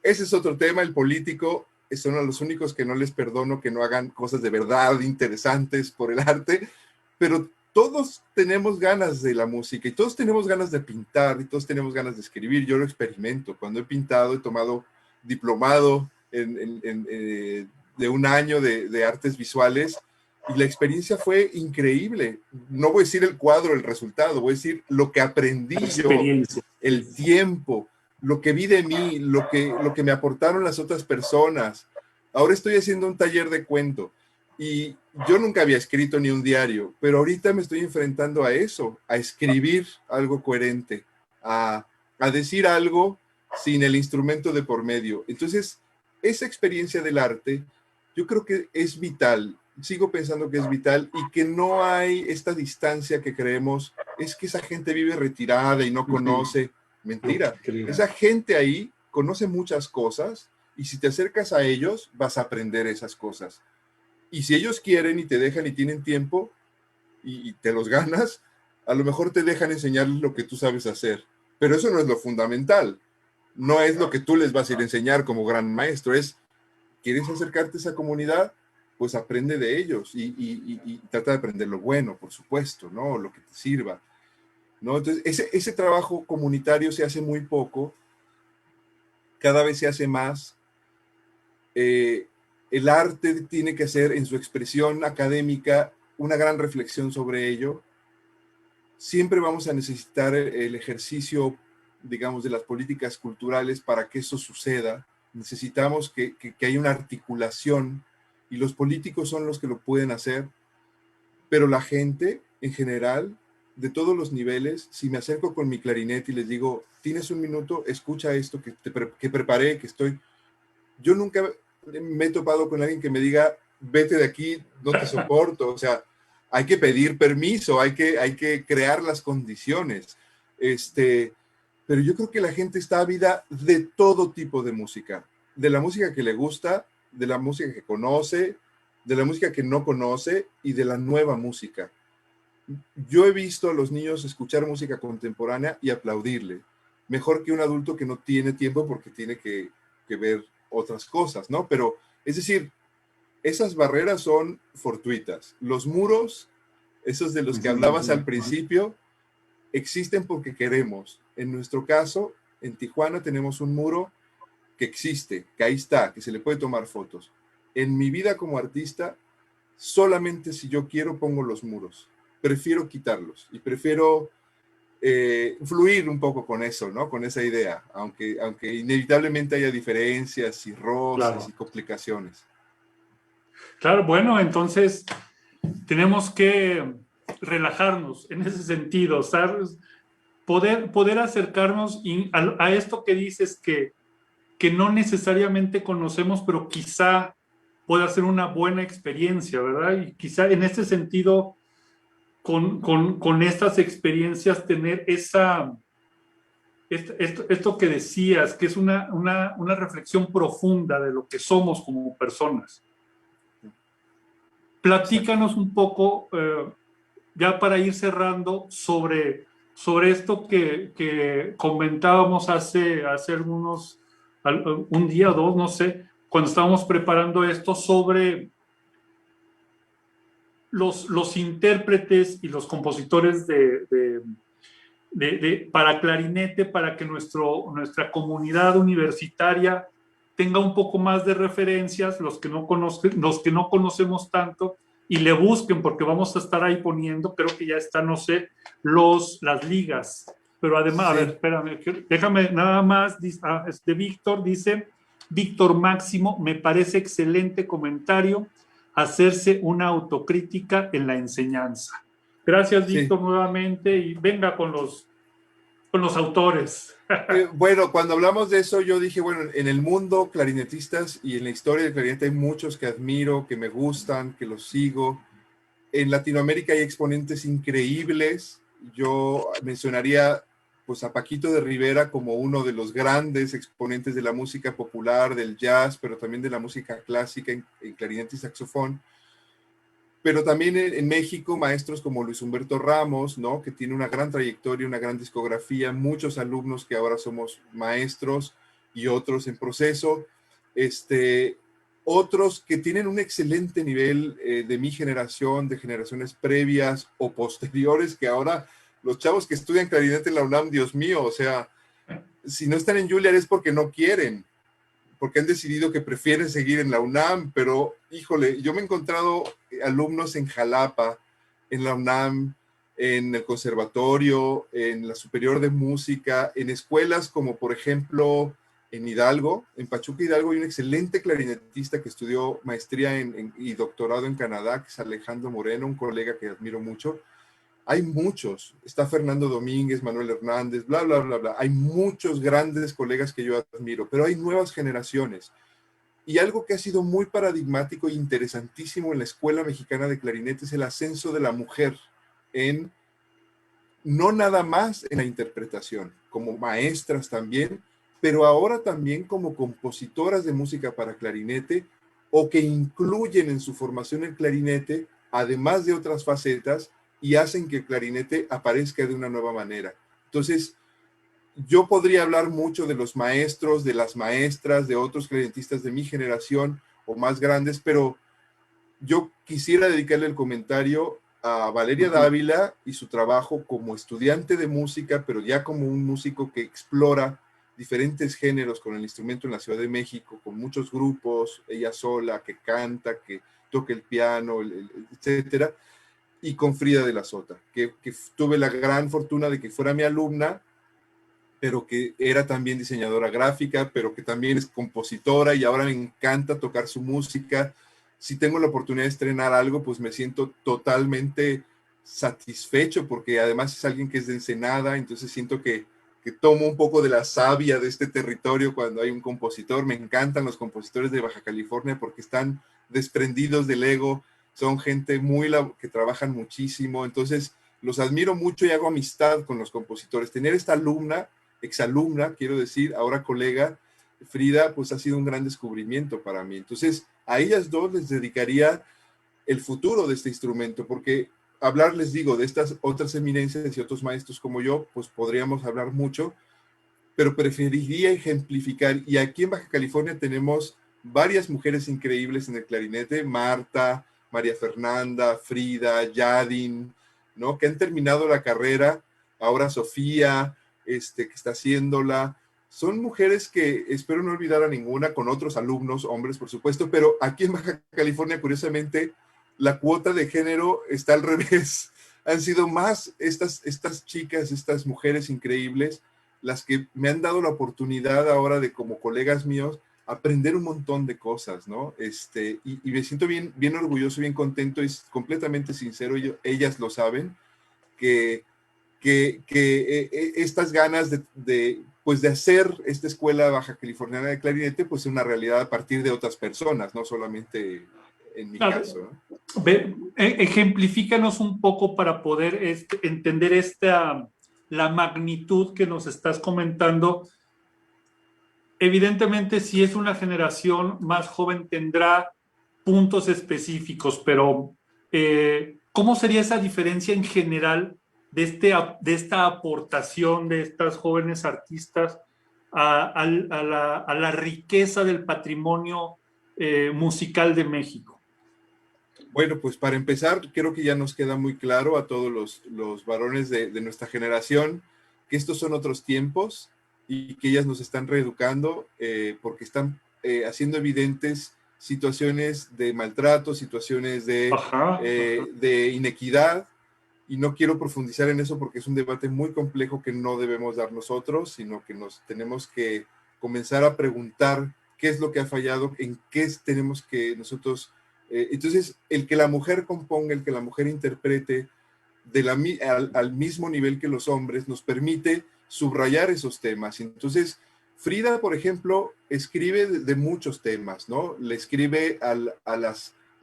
ese es otro tema. El político son a los únicos que no les perdono que no hagan cosas de verdad interesantes por el arte, pero todos tenemos ganas de la música y todos tenemos ganas de pintar y todos tenemos ganas de escribir. Yo lo experimento. Cuando he pintado, he tomado diplomado de un año de artes visuales y la experiencia fue increíble. No voy a decir el cuadro, el resultado, voy a decir lo que aprendí yo, el tiempo, lo que vi de mí, lo que me aportaron las otras personas. Ahora estoy haciendo un taller de cuento y yo nunca había escrito ni un diario, pero ahorita me estoy enfrentando a eso, a escribir algo coherente, a decir algo sin el instrumento de por medio. Entonces, esa experiencia del arte, yo creo que es vital. Sigo pensando que es vital y que no hay esta distancia que creemos, es que esa gente vive retirada y no conoce. Mentira. Esa gente ahí conoce muchas cosas y si te acercas a ellos, vas a aprender esas cosas. Y si ellos quieren y te dejan y tienen tiempo y te los ganas, a lo mejor te dejan enseñarles lo que tú sabes hacer. Pero eso no es lo fundamental. No es lo que tú les vas a ir a enseñar como gran maestro. ¿Quieres acercarte a esa comunidad? Pues aprende de ellos y trata de aprender lo bueno, por supuesto, ¿no? Lo que te sirva, ¿no? Entonces, ese trabajo comunitario se hace muy poco, cada vez se hace más. El arte tiene que hacer en su expresión académica una gran reflexión sobre ello. Siempre vamos a necesitar el ejercicio, digamos, de las políticas culturales para que eso suceda. Necesitamos que haya una articulación y los políticos son los que lo pueden hacer, pero la gente en general, de todos los niveles, si me acerco con mi clarinete y les digo, tienes un minuto, escucha esto que preparé, que estoy... Yo nunca me he topado con alguien que me diga, vete de aquí, no te soporto. O sea, hay que pedir permiso, hay que crear las condiciones. Pero yo creo que la gente está ávida de todo tipo de música, de la música que le gusta, de la música que conoce, de la música que no conoce y de la nueva música. Yo he visto a los niños escuchar música contemporánea y aplaudirle, mejor que un adulto que no tiene tiempo porque tiene que ver otras cosas, ¿no? Pero, es decir, esas barreras son fortuitas. Los muros, esos de los que hablabas al principio, existen porque queremos. En nuestro caso, en Tijuana tenemos un muro que existe, que ahí está, que se le puede tomar fotos. En mi vida como artista, solamente si yo quiero pongo los muros. Prefiero quitarlos y prefiero fluir un poco con eso, ¿no? Con esa idea, aunque inevitablemente haya diferencias y roces y complicaciones. Claro, bueno, entonces tenemos que relajarnos en ese sentido, ¿sabes? Poder acercarnos a esto que dices que no necesariamente conocemos, pero quizá pueda ser una buena experiencia, ¿verdad? Y quizá en este sentido, con estas experiencias, tener esto que decías, que es una reflexión profunda de lo que somos como personas. Platícanos un poco, ya para ir cerrando, sobre esto que comentábamos hace un día o dos, no sé, cuando estábamos preparando esto, sobre los intérpretes y los compositores para clarinete, para que nuestra comunidad universitaria tenga un poco más de referencias, los que no conocemos tanto, y le busquen, porque vamos a estar ahí poniendo, creo que ya está, no sé, las ligas. Pero además, sí. A ver, espérame, déjame nada más, Víctor, dice, Víctor Máximo, me parece excelente comentario, hacerse una autocrítica en la enseñanza. Gracias, Víctor, sí. Nuevamente, y venga con los autores. Bueno, cuando hablamos de eso, yo dije, bueno, en el mundo clarinetistas y en la historia del clarinete hay muchos que admiro, que me gustan, que los sigo. En Latinoamérica hay exponentes increíbles. Yo mencionaría pues a Paquito de Rivera como uno de los grandes exponentes de la música popular, del jazz, pero también de la música clásica en clarinete y saxofón. Pero también en México, maestros como Luis Humberto Ramos, ¿no? Que tiene una gran trayectoria, una gran discografía, muchos alumnos que ahora somos maestros y otros en proceso. Otros que tienen un excelente nivel de mi generación, de generaciones previas o posteriores, que ahora los chavos que estudian clarinete en la UNAM, Dios mío, o sea, si no están en Juilliard es porque no quieren, porque han decidido que prefieren seguir en la UNAM, pero híjole, yo me he encontrado alumnos en Jalapa, en la UNAM, en el conservatorio, en la Superior de Música, en escuelas como por ejemplo en Hidalgo, en Pachuca Hidalgo hay un excelente clarinetista que estudió maestría y doctorado en Canadá, que es Alejandro Moreno, un colega que admiro mucho. Hay muchos, está Fernando Domínguez, Manuel Hernández, bla, bla, bla, bla. Hay muchos grandes colegas que yo admiro, pero hay nuevas generaciones. Y algo que ha sido muy paradigmático e interesantísimo en la Escuela Mexicana de Clarinete es el ascenso de la mujer no nada más en la interpretación, como maestras también, pero ahora también como compositoras de música para clarinete o que incluyen en su formación el clarinete, además de otras facetas, y hacen que el clarinete aparezca de una nueva manera. Entonces, yo podría hablar mucho de los maestros, de las maestras, de otros clarinetistas de mi generación o más grandes, pero yo quisiera dedicarle el comentario a Valeria Dávila y su trabajo como estudiante de música, pero ya como un músico que explora diferentes géneros con el instrumento en la Ciudad de México, con muchos grupos, ella sola, que canta, que toca el piano, etcétera, y con Frida de la Sota, que tuve la gran fortuna de que fuera mi alumna, pero que era también diseñadora gráfica, pero que también es compositora y ahora me encanta tocar su música. Si tengo la oportunidad de estrenar algo, pues me siento totalmente satisfecho porque además es alguien que es de Ensenada, entonces siento que tomo un poco de la savia de este territorio cuando hay un compositor. Me encantan los compositores de Baja California porque están desprendidos del ego son gente que trabajan muchísimo, entonces los admiro mucho y hago amistad con los compositores. Tener esta alumna, exalumna, quiero decir, ahora colega, Frida, pues ha sido un gran descubrimiento para mí. Entonces, a ellas dos les dedicaría el futuro de este instrumento, porque hablar, les digo, de estas otras eminencias y otros maestros como yo, pues podríamos hablar mucho, pero preferiría ejemplificar, y aquí en Baja California tenemos varias mujeres increíbles en el clarinete, Marta, María Fernanda, Frida, Yadin, ¿no? Que han terminado la carrera, ahora Sofía, que está haciéndola. Son mujeres que espero no olvidar a ninguna, con otros alumnos, hombres por supuesto, pero aquí en Baja California, curiosamente, la cuota de género está al revés. Han sido más estas chicas, estas mujeres increíbles, las que me han dado la oportunidad ahora de, como colegas míos, aprender un montón de cosas, ¿no? Y me siento bien, bien orgulloso, bien contento y completamente sincero, ellas lo saben, que estas ganas pues de hacer esta escuela baja californiana de clarinete, pues es una realidad a partir de otras personas, no solamente en mi caso, ¿no? Ejemplifícanos un poco para poder entender la magnitud que nos estás comentando. Evidentemente, si es una generación más joven, tendrá puntos específicos, pero ¿cómo sería esa diferencia en general de esta aportación de estas jóvenes artistas a la riqueza del patrimonio musical de México? Bueno, pues para empezar, creo que ya nos queda muy claro a todos los varones de nuestra generación que estos son otros tiempos y que ellas nos están reeducando porque están haciendo evidentes situaciones de maltrato, situaciones de inequidad, y no quiero profundizar en eso porque es un debate muy complejo que no debemos dar nosotros, sino que nos tenemos que comenzar a preguntar qué es lo que ha fallado, en qué tenemos que nosotros... entonces, el que la mujer componga, el que la mujer interprete al mismo nivel que los hombres, nos permite subrayar esos temas. Entonces, Frida, por ejemplo, escribe de muchos temas, ¿no? Le escribe a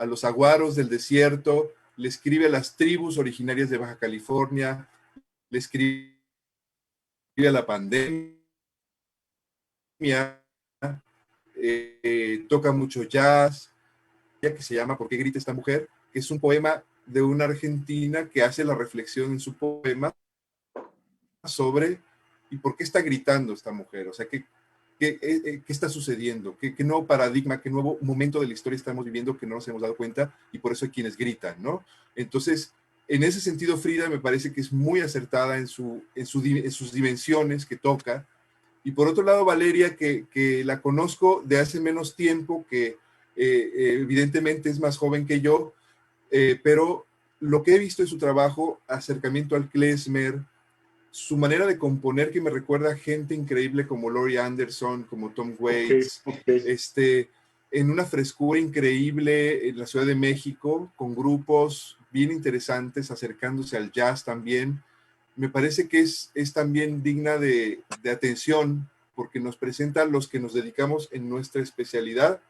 los aguaros del desierto, le escribe a las tribus originarias de Baja California, le escribe a la pandemia, toca mucho jazz, que se llama ¿Por qué grita esta mujer?, que es un poema de una argentina que hace la reflexión en su poema sobre ¿y por qué está gritando esta mujer? O sea, ¿qué está sucediendo? ¿Qué nuevo paradigma, qué nuevo momento de la historia estamos viviendo que no nos hemos dado cuenta? Y por eso hay quienes gritan, ¿no? Entonces, en ese sentido, Frida me parece que es muy acertada en sus dimensiones que toca. Y por otro lado, Valeria, que la conozco de hace menos tiempo, que evidentemente es más joven que yo, pero lo que he visto en su trabajo, acercamiento al klezmer, su manera de componer que me recuerda a gente increíble como Laurie Anderson, como Tom Waits, en una frescura increíble en la Ciudad de México, con grupos bien interesantes, acercándose al jazz también. Me parece que es también digna de atención, porque nos presenta a los que nos dedicamos en nuestra especialidad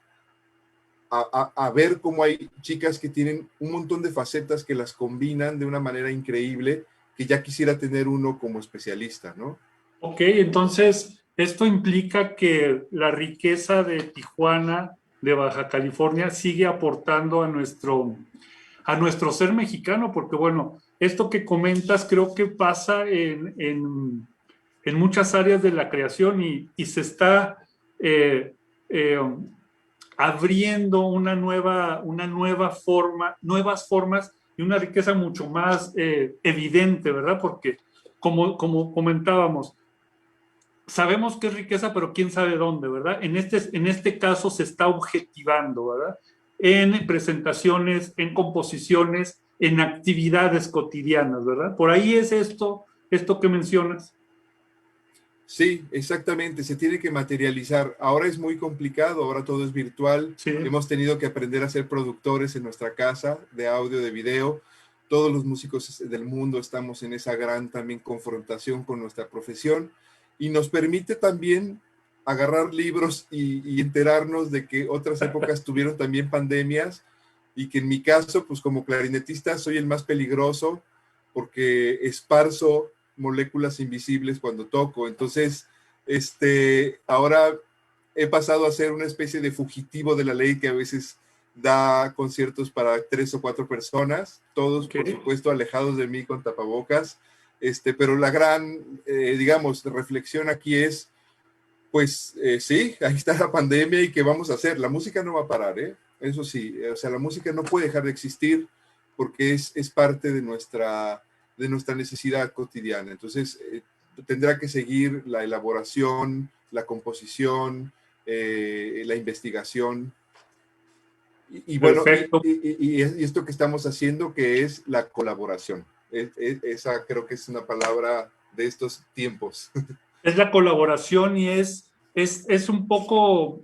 a ver cómo hay chicas que tienen un montón de facetas que las combinan de una manera increíble, que ya quisiera tener uno como especialista, ¿no? Ok, entonces esto implica que la riqueza de Tijuana, de Baja California, sigue aportando a nuestro ser mexicano, porque bueno, esto que comentas creo que pasa en muchas áreas de la creación y se está abriendo una nueva forma, nuevas formas y una riqueza mucho más evidente, ¿verdad? Porque como comentábamos, sabemos que es riqueza, pero quién sabe dónde, ¿verdad? En este caso se está objetivando, ¿verdad? En presentaciones, en composiciones, en actividades cotidianas, ¿verdad? Por ahí es esto que mencionas. Sí, exactamente, se tiene que materializar. Ahora es muy complicado, ahora todo es virtual. Sí. Hemos tenido que aprender a ser productores en nuestra casa de audio, de video. Todos los músicos del mundo estamos en esa gran también confrontación con nuestra profesión y nos permite también agarrar libros y enterarnos de que otras épocas tuvieron también pandemias y que en mi caso, pues como clarinetista soy el más peligroso porque esparzo moléculas invisibles cuando toco. Entonces, ahora he pasado a ser una especie de fugitivo de la ley que a veces da conciertos para 3 o 4 personas, todos, Okay. por supuesto, alejados de mí con tapabocas. Pero la gran, digamos, reflexión aquí es, pues sí, ahí está la pandemia y ¿qué vamos a hacer? La música no va a parar, ¿eh? Eso sí, o sea, la música no puede dejar de existir porque es parte de nuestra necesidad cotidiana. Entonces, tendrá que seguir la elaboración, la composición, la investigación. Y bueno, Perfecto. y esto que estamos haciendo, que es la colaboración. Esa creo que es una palabra de estos tiempos. Es la colaboración y es un poco,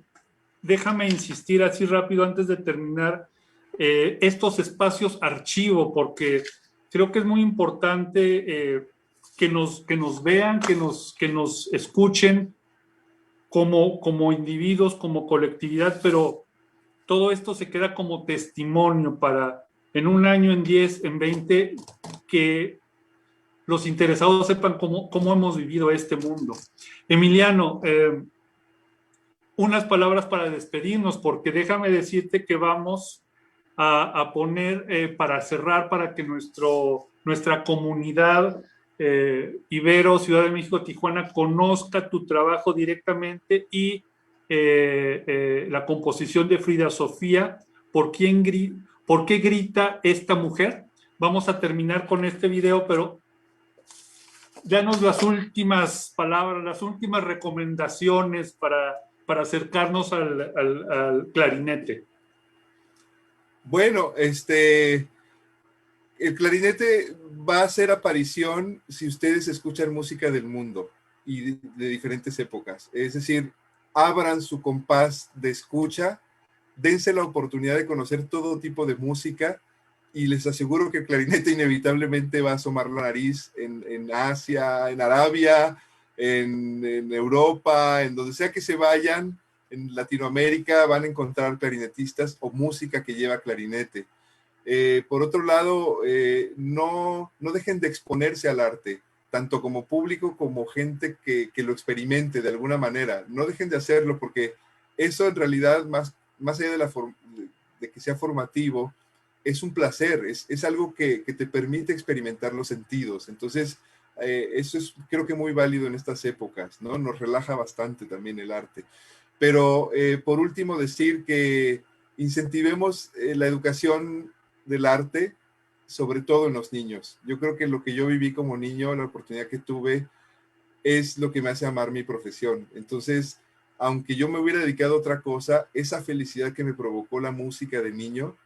déjame insistir así rápido antes de terminar, estos espacios archivo, porque creo que es muy importante que nos vean, que nos escuchen como individuos, como colectividad, pero todo esto se queda como testimonio para en un año, en 10, en 20, que los interesados sepan cómo hemos vivido este mundo. Emiliano, unas palabras para despedirnos, porque déjame decirte que vamos a poner, para cerrar, para que nuestra comunidad Ibero, Ciudad de México, Tijuana, conozca tu trabajo directamente y la composición de Frida Sofía, ¿por qué grita esta mujer? Vamos a terminar con este video, pero danos las últimas palabras, las últimas recomendaciones para acercarnos al clarinete. Bueno, el clarinete va a hacer aparición si ustedes escuchan música del mundo y de diferentes épocas. Es decir, abran su compás de escucha, dense la oportunidad de conocer todo tipo de música y les aseguro que el clarinete inevitablemente va a asomar la nariz en Asia, en Arabia, en Europa, en donde sea que se vayan. En Latinoamérica van a encontrar clarinetistas o música que lleva clarinete. Por otro lado, no dejen de exponerse al arte, tanto como público como gente que lo experimente de alguna manera. No dejen de hacerlo porque eso en realidad, más allá de que sea formativo, es un placer, es algo que te permite experimentar los sentidos. Entonces, eso es creo que muy válido en estas épocas, ¿no? Nos relaja bastante también el arte. Pero por último, decir que incentivemos la educación del arte, sobre todo en los niños. Yo creo que lo que yo viví como niño, la oportunidad que tuve, es lo que me hace amar mi profesión. Entonces, aunque yo me hubiera dedicado a otra cosa, esa felicidad que me provocó la música de niño,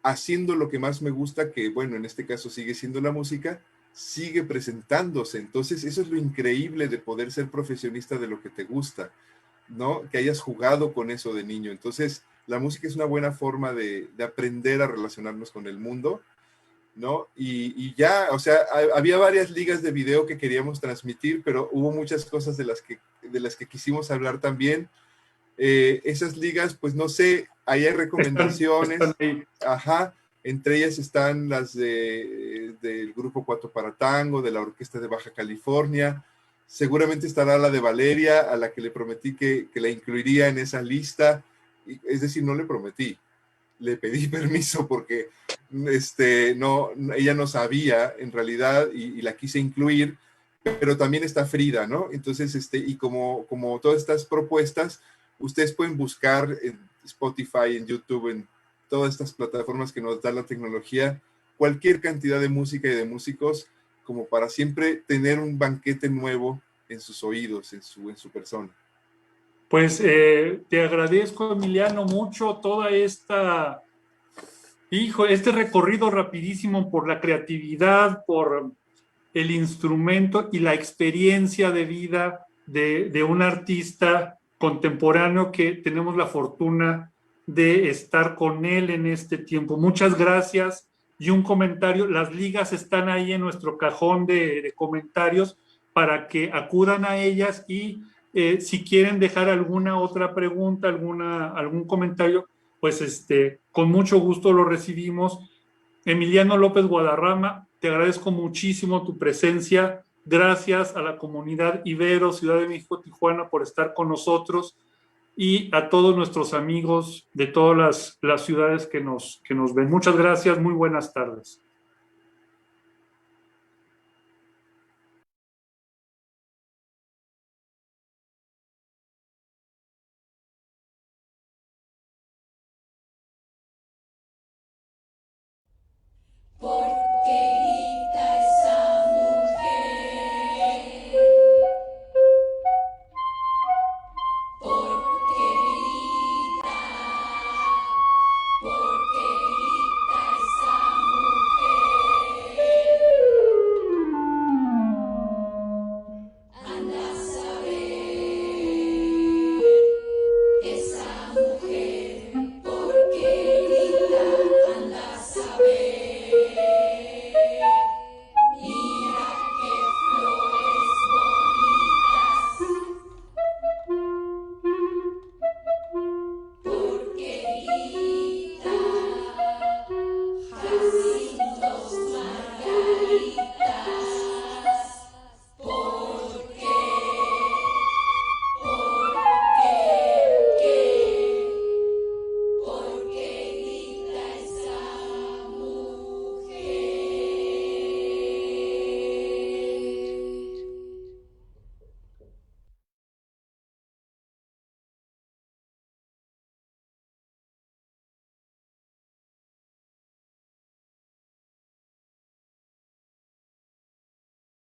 haciendo lo que más me gusta, que bueno, en este caso sigue siendo la música, sigue presentándose. Entonces, eso es lo increíble de poder ser profesionista de lo que te gusta, ¿no? Que hayas jugado con eso de niño. Entonces, la música es una buena forma de aprender a relacionarnos con el mundo, ¿no? Y ya, o sea, había varias ligas de video que queríamos transmitir, pero hubo muchas cosas de las que quisimos hablar también. Esas ligas, pues no sé, ahí hay recomendaciones. Están ahí. Ajá, entre ellas están las del Grupo Cuatro para Tango, de la Orquesta de Baja California. Seguramente estará la de Valeria, a la que le prometí que la incluiría en esa lista. Es decir, no le prometí, le pedí permiso porque ella no sabía en realidad y la quise incluir, pero también está Frida, ¿no? Entonces, y como todas estas propuestas, ustedes pueden buscar en Spotify, en YouTube, en todas estas plataformas que nos da la tecnología, cualquier cantidad de música y de músicos, como para siempre tener un banquete nuevo en sus oídos, en su persona. Pues te agradezco, Emiliano, mucho toda este recorrido rapidísimo por la creatividad, por el instrumento y la experiencia de vida de un artista contemporáneo que tenemos la fortuna de estar con él en este tiempo. Muchas gracias. Y un comentario, las ligas están ahí en nuestro cajón de comentarios para que acudan a ellas y si quieren dejar alguna otra pregunta, algún comentario, pues con mucho gusto lo recibimos. Emiliano López Guadarrama, te agradezco muchísimo tu presencia. Gracias a la comunidad Ibero, Ciudad de México, Tijuana, por estar con nosotros y a todos nuestros amigos de todas las ciudades que nos ven. Muchas gracias, muy buenas tardes. Por